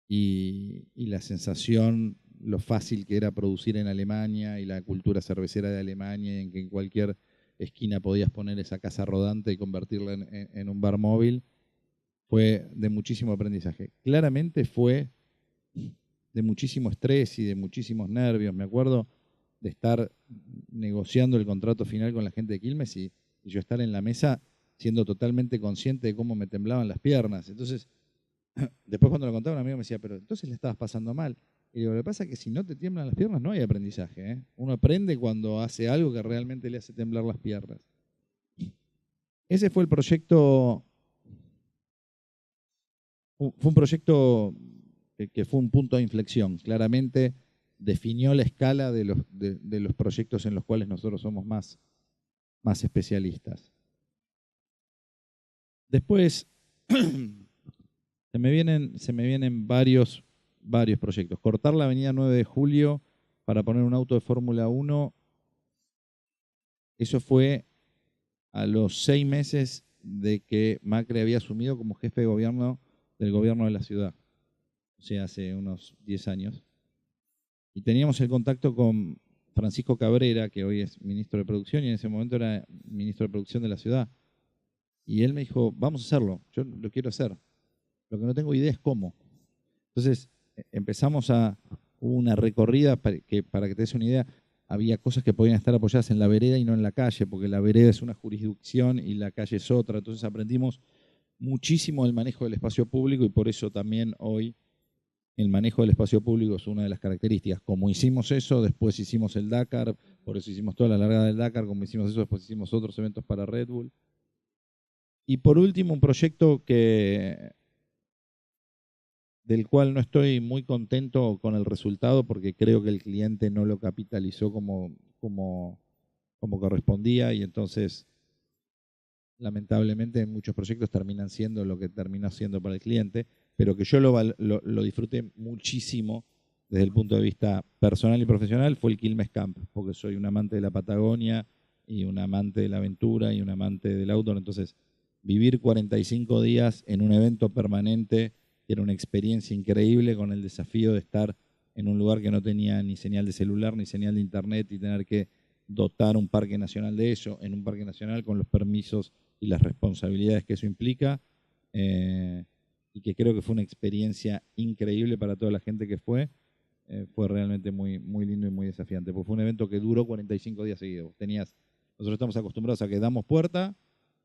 y la sensación, lo fácil que era producir en Alemania y la cultura cervecera de Alemania, en que en cualquier esquina podías poner esa casa rodante y convertirla en un bar móvil, fue de muchísimo aprendizaje. Claramente fue de muchísimo estrés y de muchísimos nervios. Me acuerdo de estar negociando el contrato final con la gente de Quilmes y yo estar en la mesa siendo totalmente consciente de cómo me temblaban las piernas. Entonces, después cuando lo contaba un amigo me decía, pero entonces le estabas pasando mal. Y digo, lo que pasa es que si no te tiemblan las piernas no hay aprendizaje, ¿eh? Uno aprende cuando hace algo que realmente le hace temblar las piernas. Ese fue el proyecto. Fue un proyecto que fue un punto de inflexión. Claramente definió la escala de los proyectos en los cuales nosotros somos más especialistas. Después se me vienen varios proyectos. Cortar la avenida 9 de Julio para poner un auto de Fórmula 1, eso fue a los 6 meses de que Macri había asumido como jefe de gobierno del gobierno de la ciudad, o sea, hace unos 10 años. Y teníamos el contacto con Francisco Cabrera, que hoy es ministro de Producción y en ese momento era ministro de Producción de la ciudad. Y él me dijo, vamos a hacerlo, yo lo quiero hacer. Lo que no tengo idea es cómo. Entonces empezamos hubo una recorrida para que te des una idea, había cosas que podían estar apoyadas en la vereda y no en la calle, porque la vereda es una jurisdicción y la calle es otra. Entonces aprendimos muchísimo del manejo del espacio público y por eso también hoy el manejo del espacio público es una de las características. Como hicimos eso, después hicimos el Dakar, por eso hicimos toda la largada del Dakar, como hicimos eso, después hicimos otros eventos para Red Bull. Y por último, un proyecto del cual no estoy muy contento con el resultado porque creo que el cliente no lo capitalizó como correspondía y entonces lamentablemente muchos proyectos terminan siendo lo que terminó siendo para el cliente, pero que yo lo disfruté muchísimo desde el punto de vista personal y profesional fue el Quilmes Camp, porque soy un amante de la Patagonia y un amante de la aventura y un amante del outdoor, entonces vivir 45 días en un evento permanente era una experiencia increíble con el desafío de estar en un lugar que no tenía ni señal de celular ni señal de internet y tener que dotar un parque nacional de eso, en un parque nacional con los permisos y las responsabilidades que eso implica, y que creo que fue una experiencia increíble para toda la gente que fue. fue realmente muy, muy lindo y muy desafiante, porque fue un evento que duró 45 días seguidos. Nosotros estamos acostumbrados a que damos puerta,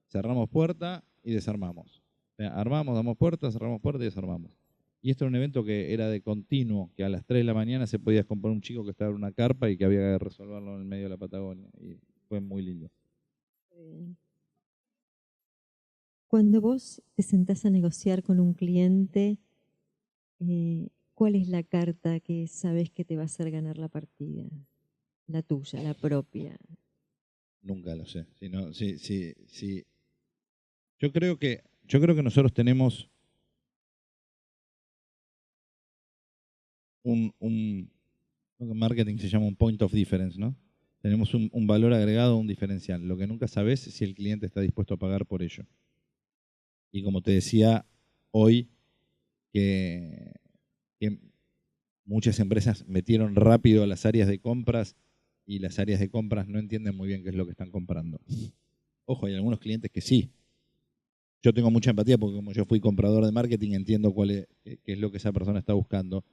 cerramos puerta y desarmamos. O sea, armamos, damos puerta, cerramos puerta y desarmamos. Y esto era un evento que era de continuo, que a las 3 de la mañana se podía comprar un chico que estaba en una carpa y que había que resolverlo en el medio de la Patagonia. Y fue muy lindo. Cuando vos te sentás a negociar con un cliente, ¿cuál es la carta que sabes que te va a hacer ganar la partida? La tuya, la propia. Nunca lo sé. Yo creo que nosotros tenemos lo que en marketing se llama un point of difference, ¿no? Tenemos un valor agregado, un diferencial. Lo que nunca sabes es si el cliente está dispuesto a pagar por ello. Y como te decía hoy, que muchas empresas metieron rápido a las áreas de compras y las áreas de compras no entienden muy bien qué es lo que están comprando. Ojo, hay algunos clientes que sí. Yo tengo mucha empatía porque como yo fui comprador de marketing entiendo qué es lo que esa persona está buscando.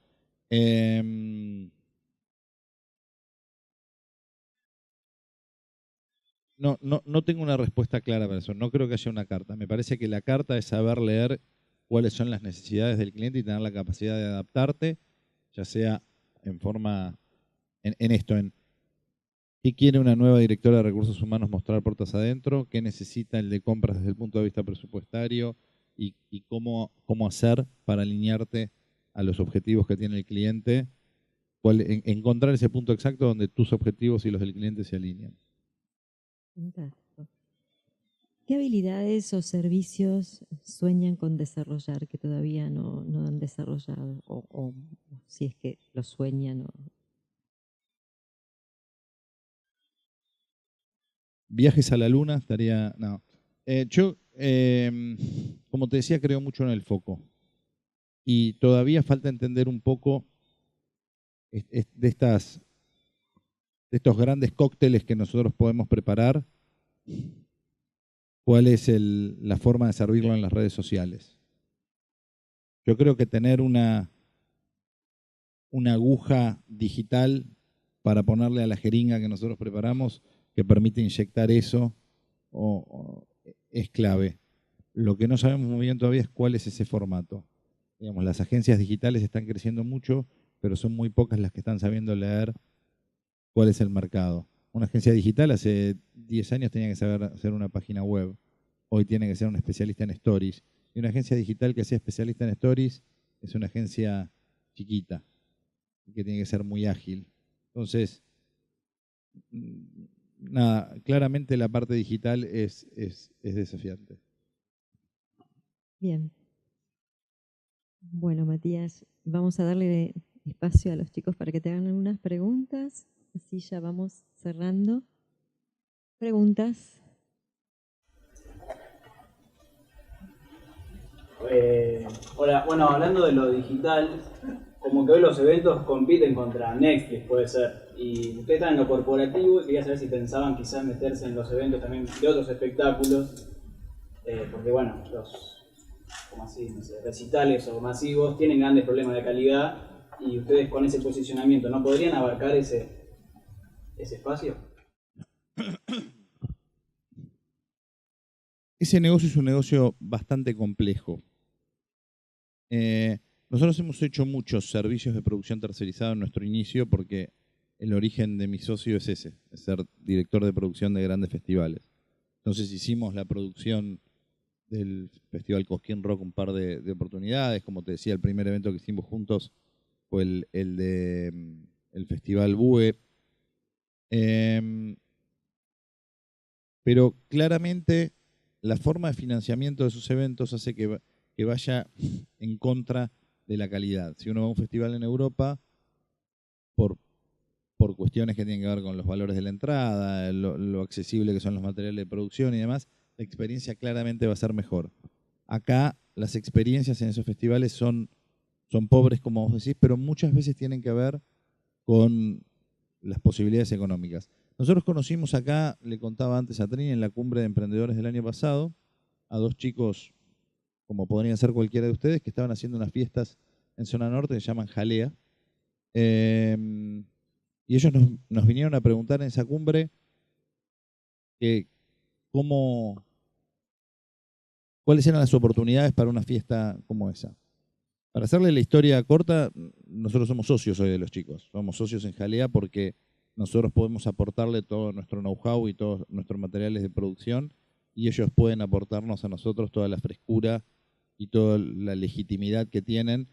No tengo una respuesta clara para eso. No creo que haya una carta. Me parece que la carta es saber leer cuáles son las necesidades del cliente y tener la capacidad de adaptarte, ya sea en forma, en qué quiere una nueva directora de recursos humanos mostrar puertas adentro, qué necesita el de compras desde el punto de vista presupuestario y cómo hacer para alinearte a los objetivos que tiene el cliente, encontrar ese punto exacto donde tus objetivos y los del cliente se alinean. Fantástico. ¿Qué habilidades o servicios sueñan con desarrollar que todavía no han desarrollado? O si es que lo sueñan. Viajes a la luna estaría... No. Yo, como te decía, creo mucho en el foco. Y todavía falta entender un poco de estos grandes cócteles que nosotros podemos preparar, cuál es la forma de servirlo en las redes sociales. Yo creo que tener una aguja digital para ponerle a la jeringa que nosotros preparamos que permite inyectar eso es clave. Lo que no sabemos muy bien todavía es cuál es ese formato. Digamos, las agencias digitales están creciendo mucho, pero son muy pocas las que están sabiendo leer cuál es el mercado. Una agencia digital hace 10 años tenía que saber hacer una página web. Hoy tiene que ser un especialista en stories. Y una agencia digital que sea especialista en stories es una agencia chiquita, que tiene que ser muy ágil. Entonces, nada, claramente la parte digital es desafiante. Bien. Bueno, Matías, vamos a darle espacio a los chicos para que te hagan algunas preguntas. Así ya vamos cerrando. Preguntas. Hola, bueno, hablando de lo digital, como que hoy los eventos compiten contra Netflix, puede ser. Y ustedes están en lo corporativo y quería saber si pensaban quizás meterse en los eventos también de otros espectáculos, porque bueno, los como así, no sé, recitales o masivos tienen grandes problemas de calidad y ustedes con ese posicionamiento, ¿no podrían abarcar ese espacio? Ese negocio es un negocio bastante complejo. Nosotros hemos hecho muchos servicios de producción tercerizada en nuestro inicio porque el origen de mi socio es ese, es ser director de producción de grandes festivales. Entonces hicimos la producción del Festival Cosquín Rock un par de oportunidades. Como te decía, el primer evento que hicimos juntos fue el Festival BUE. Pero claramente la forma de financiamiento de esos eventos hace que vaya en contra de la calidad. Si uno va a un festival en Europa, por cuestiones que tienen que ver con los valores de la entrada, lo accesible que son los materiales de producción y demás, la experiencia claramente va a ser mejor. Acá las experiencias en esos festivales son pobres, como vos decís, pero muchas veces tienen que ver con las posibilidades económicas. Nosotros conocimos acá, le contaba antes a Trini, en la cumbre de emprendedores del año pasado, a dos chicos, como podrían ser cualquiera de ustedes, que estaban haciendo unas fiestas en zona norte que se llaman Jalea. Y ellos nos vinieron a preguntar en esa cumbre que cuáles eran las oportunidades para una fiesta como esa. Para hacerle la historia corta, nosotros somos socios hoy de los chicos. Somos socios en Jalea porque nosotros podemos aportarle todo nuestro know-how y todos nuestros materiales de producción y ellos pueden aportarnos a nosotros toda la frescura y toda la legitimidad que tienen,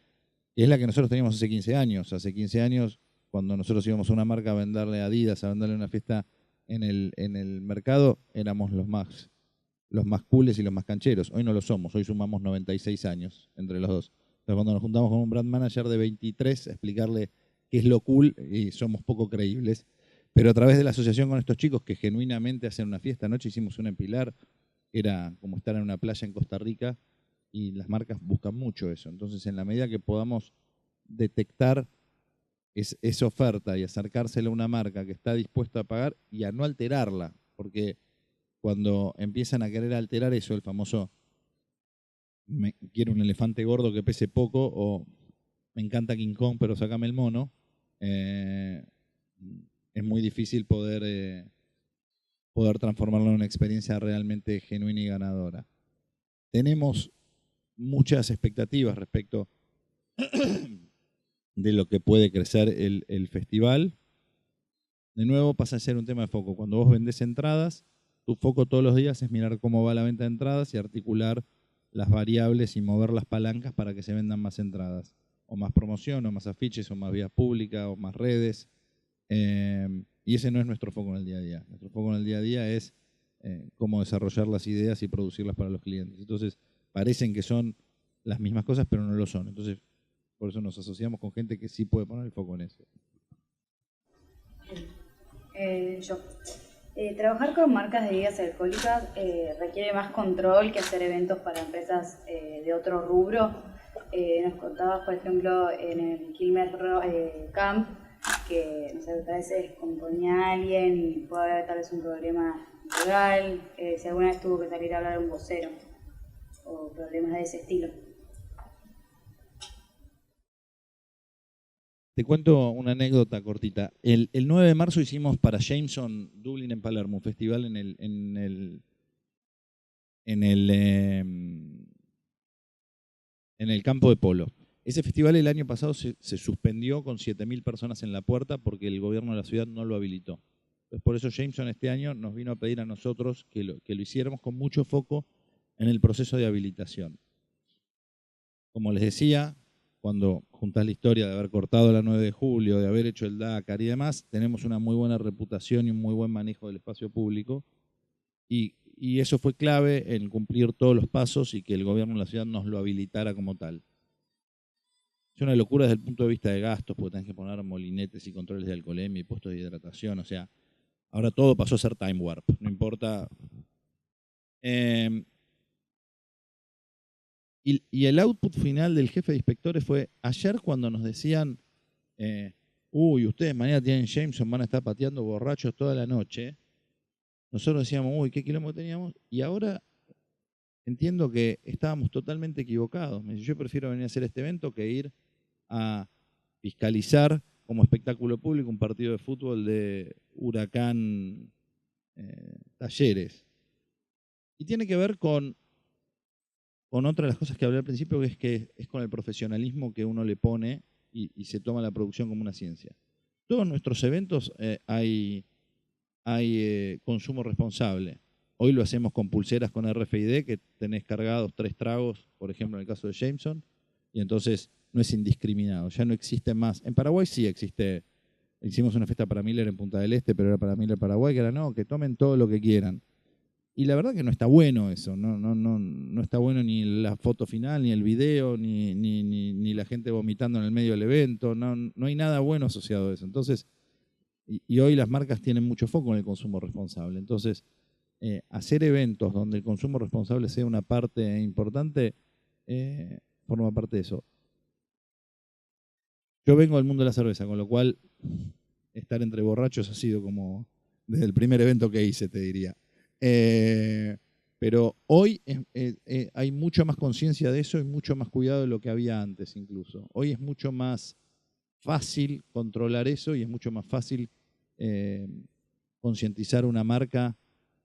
que es la que nosotros teníamos hace 15 años. Hace 15 años, cuando nosotros íbamos a una marca a venderle a Adidas, a venderle una fiesta en el mercado, éramos los más cooles y los más cancheros. Hoy no lo somos, hoy sumamos 96 años entre los dos. Entonces, cuando nos juntamos con un brand manager de 23 a explicarle qué es lo cool, y somos poco creíbles. Pero a través de la asociación con estos chicos que genuinamente hacen una fiesta, anoche hicimos una en Pilar, era como estar en una playa en Costa Rica, y las marcas buscan mucho eso. Entonces, en la medida que podamos detectar esa oferta y acercársela a una marca que está dispuesta a pagar y a no alterarla, porque cuando empiezan a querer alterar eso, el famoso quiero un elefante gordo que pese poco, o me encanta King Kong, pero sácame el mono, es muy difícil poder transformarlo en una experiencia realmente genuina y ganadora. Tenemos muchas expectativas respecto de lo que puede crecer el festival. De nuevo pasa a ser un tema de foco. Cuando vos vendés entradas, tu foco todos los días es mirar cómo va la venta de entradas y articular las variables y mover las palancas para que se vendan más entradas, o más promoción, o más afiches, o más vías públicas, o más redes. Y ese no es nuestro foco en el día a día. Nuestro foco en el día a día es cómo desarrollar las ideas y producirlas para los clientes. Entonces, parecen que son las mismas cosas, pero no lo son. Entonces, por eso nos asociamos con gente que sí puede poner el foco en eso. Trabajar con marcas de bebidas alcohólicas requiere más control que hacer eventos para empresas de otro rubro. Nos contabas, por ejemplo, en el Quilmes Camp, que no sé, a veces componía a alguien y puede haber tal vez un problema legal, si alguna vez tuvo que salir a hablar a un vocero, o problemas de ese estilo. Te cuento una anécdota cortita. El 9 de marzo hicimos para Jameson Dublin en Palermo, un festival en el campo de polo. Ese festival el año pasado se suspendió con 7.000 personas en la puerta porque el gobierno de la ciudad no lo habilitó. Entonces, por eso Jameson este año nos vino a pedir a nosotros que lo hiciéramos con mucho foco en el proceso de habilitación. Como les decía, cuando juntás la historia de haber cortado la 9 de julio, de haber hecho el Dakar y demás, tenemos una muy buena reputación y un muy buen manejo del espacio público. Y eso fue clave en cumplir todos los pasos y que el gobierno de la ciudad nos lo habilitara como tal. Es una locura desde el punto de vista de gastos, porque tenés que poner molinetes y controles de alcoholemia y puestos de hidratación. O sea, ahora todo pasó a ser time warp, no importa. Y el output final del jefe de inspectores fue ayer cuando nos decían, ustedes mañana tienen Jameson, van a estar pateando borrachos toda la noche. Nosotros decíamos, qué quilombo teníamos. Y ahora entiendo que estábamos totalmente equivocados. Me dice, yo prefiero venir a hacer este evento que ir a fiscalizar como espectáculo público un partido de fútbol de Huracán Talleres. Y tiene que ver con otra de las cosas que hablé al principio, que es con el profesionalismo que uno le pone y se toma la producción como una ciencia. Todos nuestros eventos hay consumo responsable. Hoy lo hacemos con pulseras con RFID, que tenés cargados 3 tragos, por ejemplo en el caso de Jameson, y entonces no es indiscriminado, ya no existe más. En Paraguay sí existe, hicimos una fiesta para Miller en Punta del Este, pero era para Miller Paraguay, que era que tomen todo lo que quieran. Y la verdad que no está bueno eso, no está bueno ni la foto final, ni el video, ni la gente vomitando en el medio del evento, no hay nada bueno asociado a eso. Entonces, y hoy las marcas tienen mucho foco en el consumo responsable. Entonces, hacer eventos donde el consumo responsable sea una parte importante, forma parte de eso. Yo vengo del mundo de la cerveza, con lo cual estar entre borrachos ha sido como desde el primer evento que hice, te diría. Pero hoy hay mucha más conciencia de eso y mucho más cuidado de lo que había antes incluso. Hoy es mucho más fácil controlar eso y es mucho más fácil concientizar una marca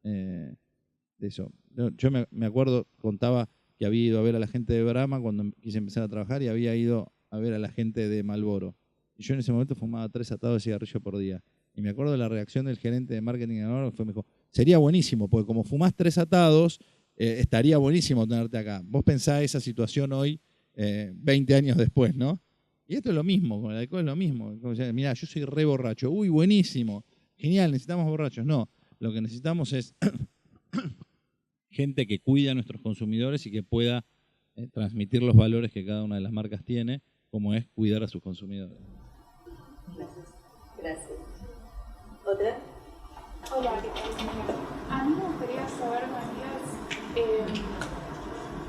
de eso. Yo me acuerdo, contaba que había ido a ver a la gente de Brahma cuando quise empezar a trabajar y había ido a ver a la gente de Marlboro. Y yo en ese momento fumaba 3 atados de cigarrillo por día. Y me acuerdo de la reacción del gerente de marketing de Marlboro, que me dijo, sería buenísimo, porque como fumás 3 atados, estaría buenísimo tenerte acá. Vos pensás esa situación hoy, 20 años después, ¿no? Y esto es lo mismo, con el alcohol es lo mismo. Mirá, yo soy re borracho. Uy, buenísimo. Genial, necesitamos borrachos. No, lo que necesitamos es gente que cuide a nuestros consumidores y que pueda transmitir los valores que cada una de las marcas tiene, como es cuidar a sus consumidores. Gracias. ¿Otra? Hola, ¿qué tal, señora? A mí me gustaría saber, Matías,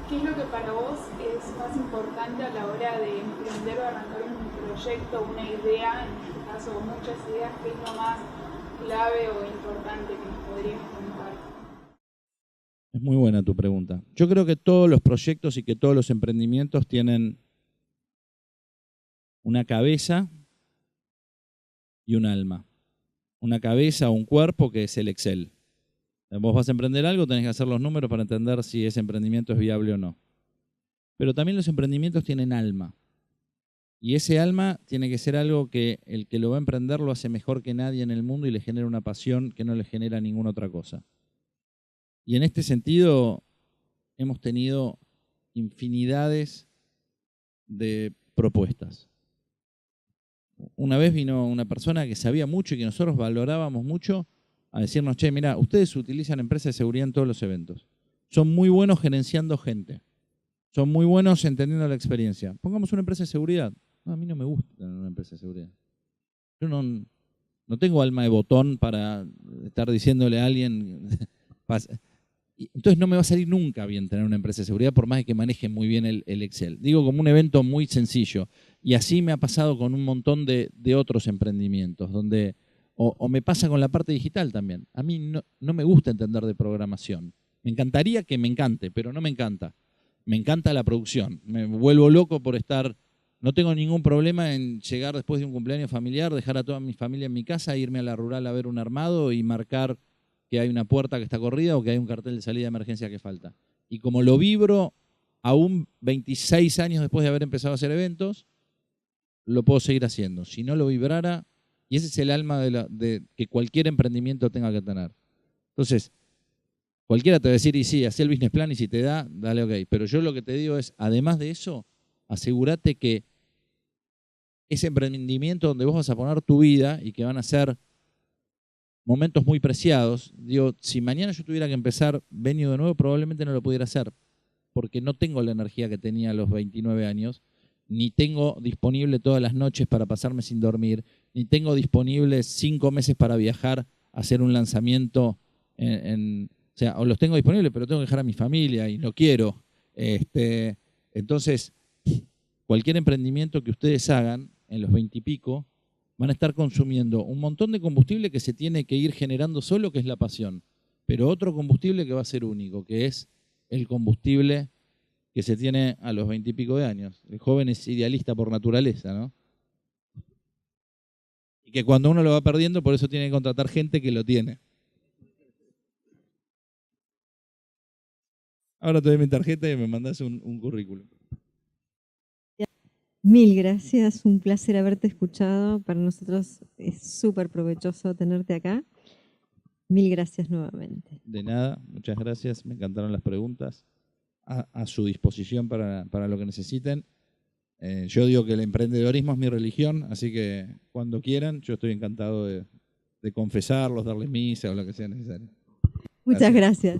¿qué es lo que para vos es más importante a la hora de emprender o arrancar un proyecto, una idea, en este caso muchas ideas, qué es lo más clave o importante que nos podrías contar? Es muy buena tu pregunta. Yo creo que todos los proyectos y que todos los emprendimientos tienen una cabeza y un alma. Una cabeza o un cuerpo que es el Excel. Vos vas a emprender algo, tenés que hacer los números para entender si ese emprendimiento es viable o no. Pero también los emprendimientos tienen alma. Y ese alma tiene que ser algo que el que lo va a emprender lo hace mejor que nadie en el mundo y le genera una pasión que no le genera ninguna otra cosa. Y en este sentido hemos tenido infinidades de propuestas. Una vez vino una persona que sabía mucho y que nosotros valorábamos mucho a decirnos, che, mirá, ustedes utilizan empresas de seguridad en todos los eventos. Son muy buenos gerenciando gente. Son muy buenos entendiendo la experiencia. Pongamos una empresa de seguridad. No, a mí no me gusta tener una empresa de seguridad. Yo no tengo alma de botón para estar diciéndole a alguien... Entonces no me va a salir nunca bien tener una empresa de seguridad por más de que maneje muy bien el Excel. Digo, como un evento muy sencillo. Y así me ha pasado con un montón de otros emprendimientos, donde o me pasa con la parte digital también. A mí no me gusta entender de programación. Me encantaría que me encante, pero no me encanta. Me encanta la producción. Me vuelvo loco por estar... No tengo ningún problema en llegar después de un cumpleaños familiar, dejar a toda mi familia en mi casa, irme a la rural a ver un armado y marcar que hay una puerta que está corrida o que hay un cartel de salida de emergencia que falta. Y como lo vibro aún 26 años después de haber empezado a hacer eventos, lo puedo seguir haciendo. Si no lo vibrara, y ese es el alma de que cualquier emprendimiento tenga que tener. Entonces, cualquiera te va a decir, y sí, haz el business plan y si te da, dale ok. Pero yo lo que te digo es, además de eso, asegúrate que ese emprendimiento donde vos vas a poner tu vida y que van a ser momentos muy preciados, digo, si mañana yo tuviera que empezar Venue de nuevo, probablemente no lo pudiera hacer, porque no tengo la energía que tenía a los 29 años, ni tengo disponible todas las noches para pasarme sin dormir, ni tengo disponibles 5 meses para viajar a hacer un lanzamiento o sea, o los tengo disponibles, pero tengo que dejar a mi familia y no quiero. Entonces, cualquier emprendimiento que ustedes hagan en los 20 y pico, van a estar consumiendo un montón de combustible que se tiene que ir generando solo, que es la pasión. Pero otro combustible que va a ser único, que es el combustible que se tiene a los 20 y pico de años. El joven es idealista por naturaleza, ¿no? Y que cuando uno lo va perdiendo, por eso tiene que contratar gente que lo tiene. Ahora te doy mi tarjeta y me mandas un currículum. Mil gracias, un placer haberte escuchado. Para nosotros es súper provechoso tenerte acá. Mil gracias nuevamente. De nada, muchas gracias. Me encantaron las preguntas. A su disposición para lo que necesiten. Yo digo que el emprendedorismo es mi religión, así que cuando quieran, yo estoy encantado de confesarlos, darles misa o lo que sea necesario. Muchas gracias.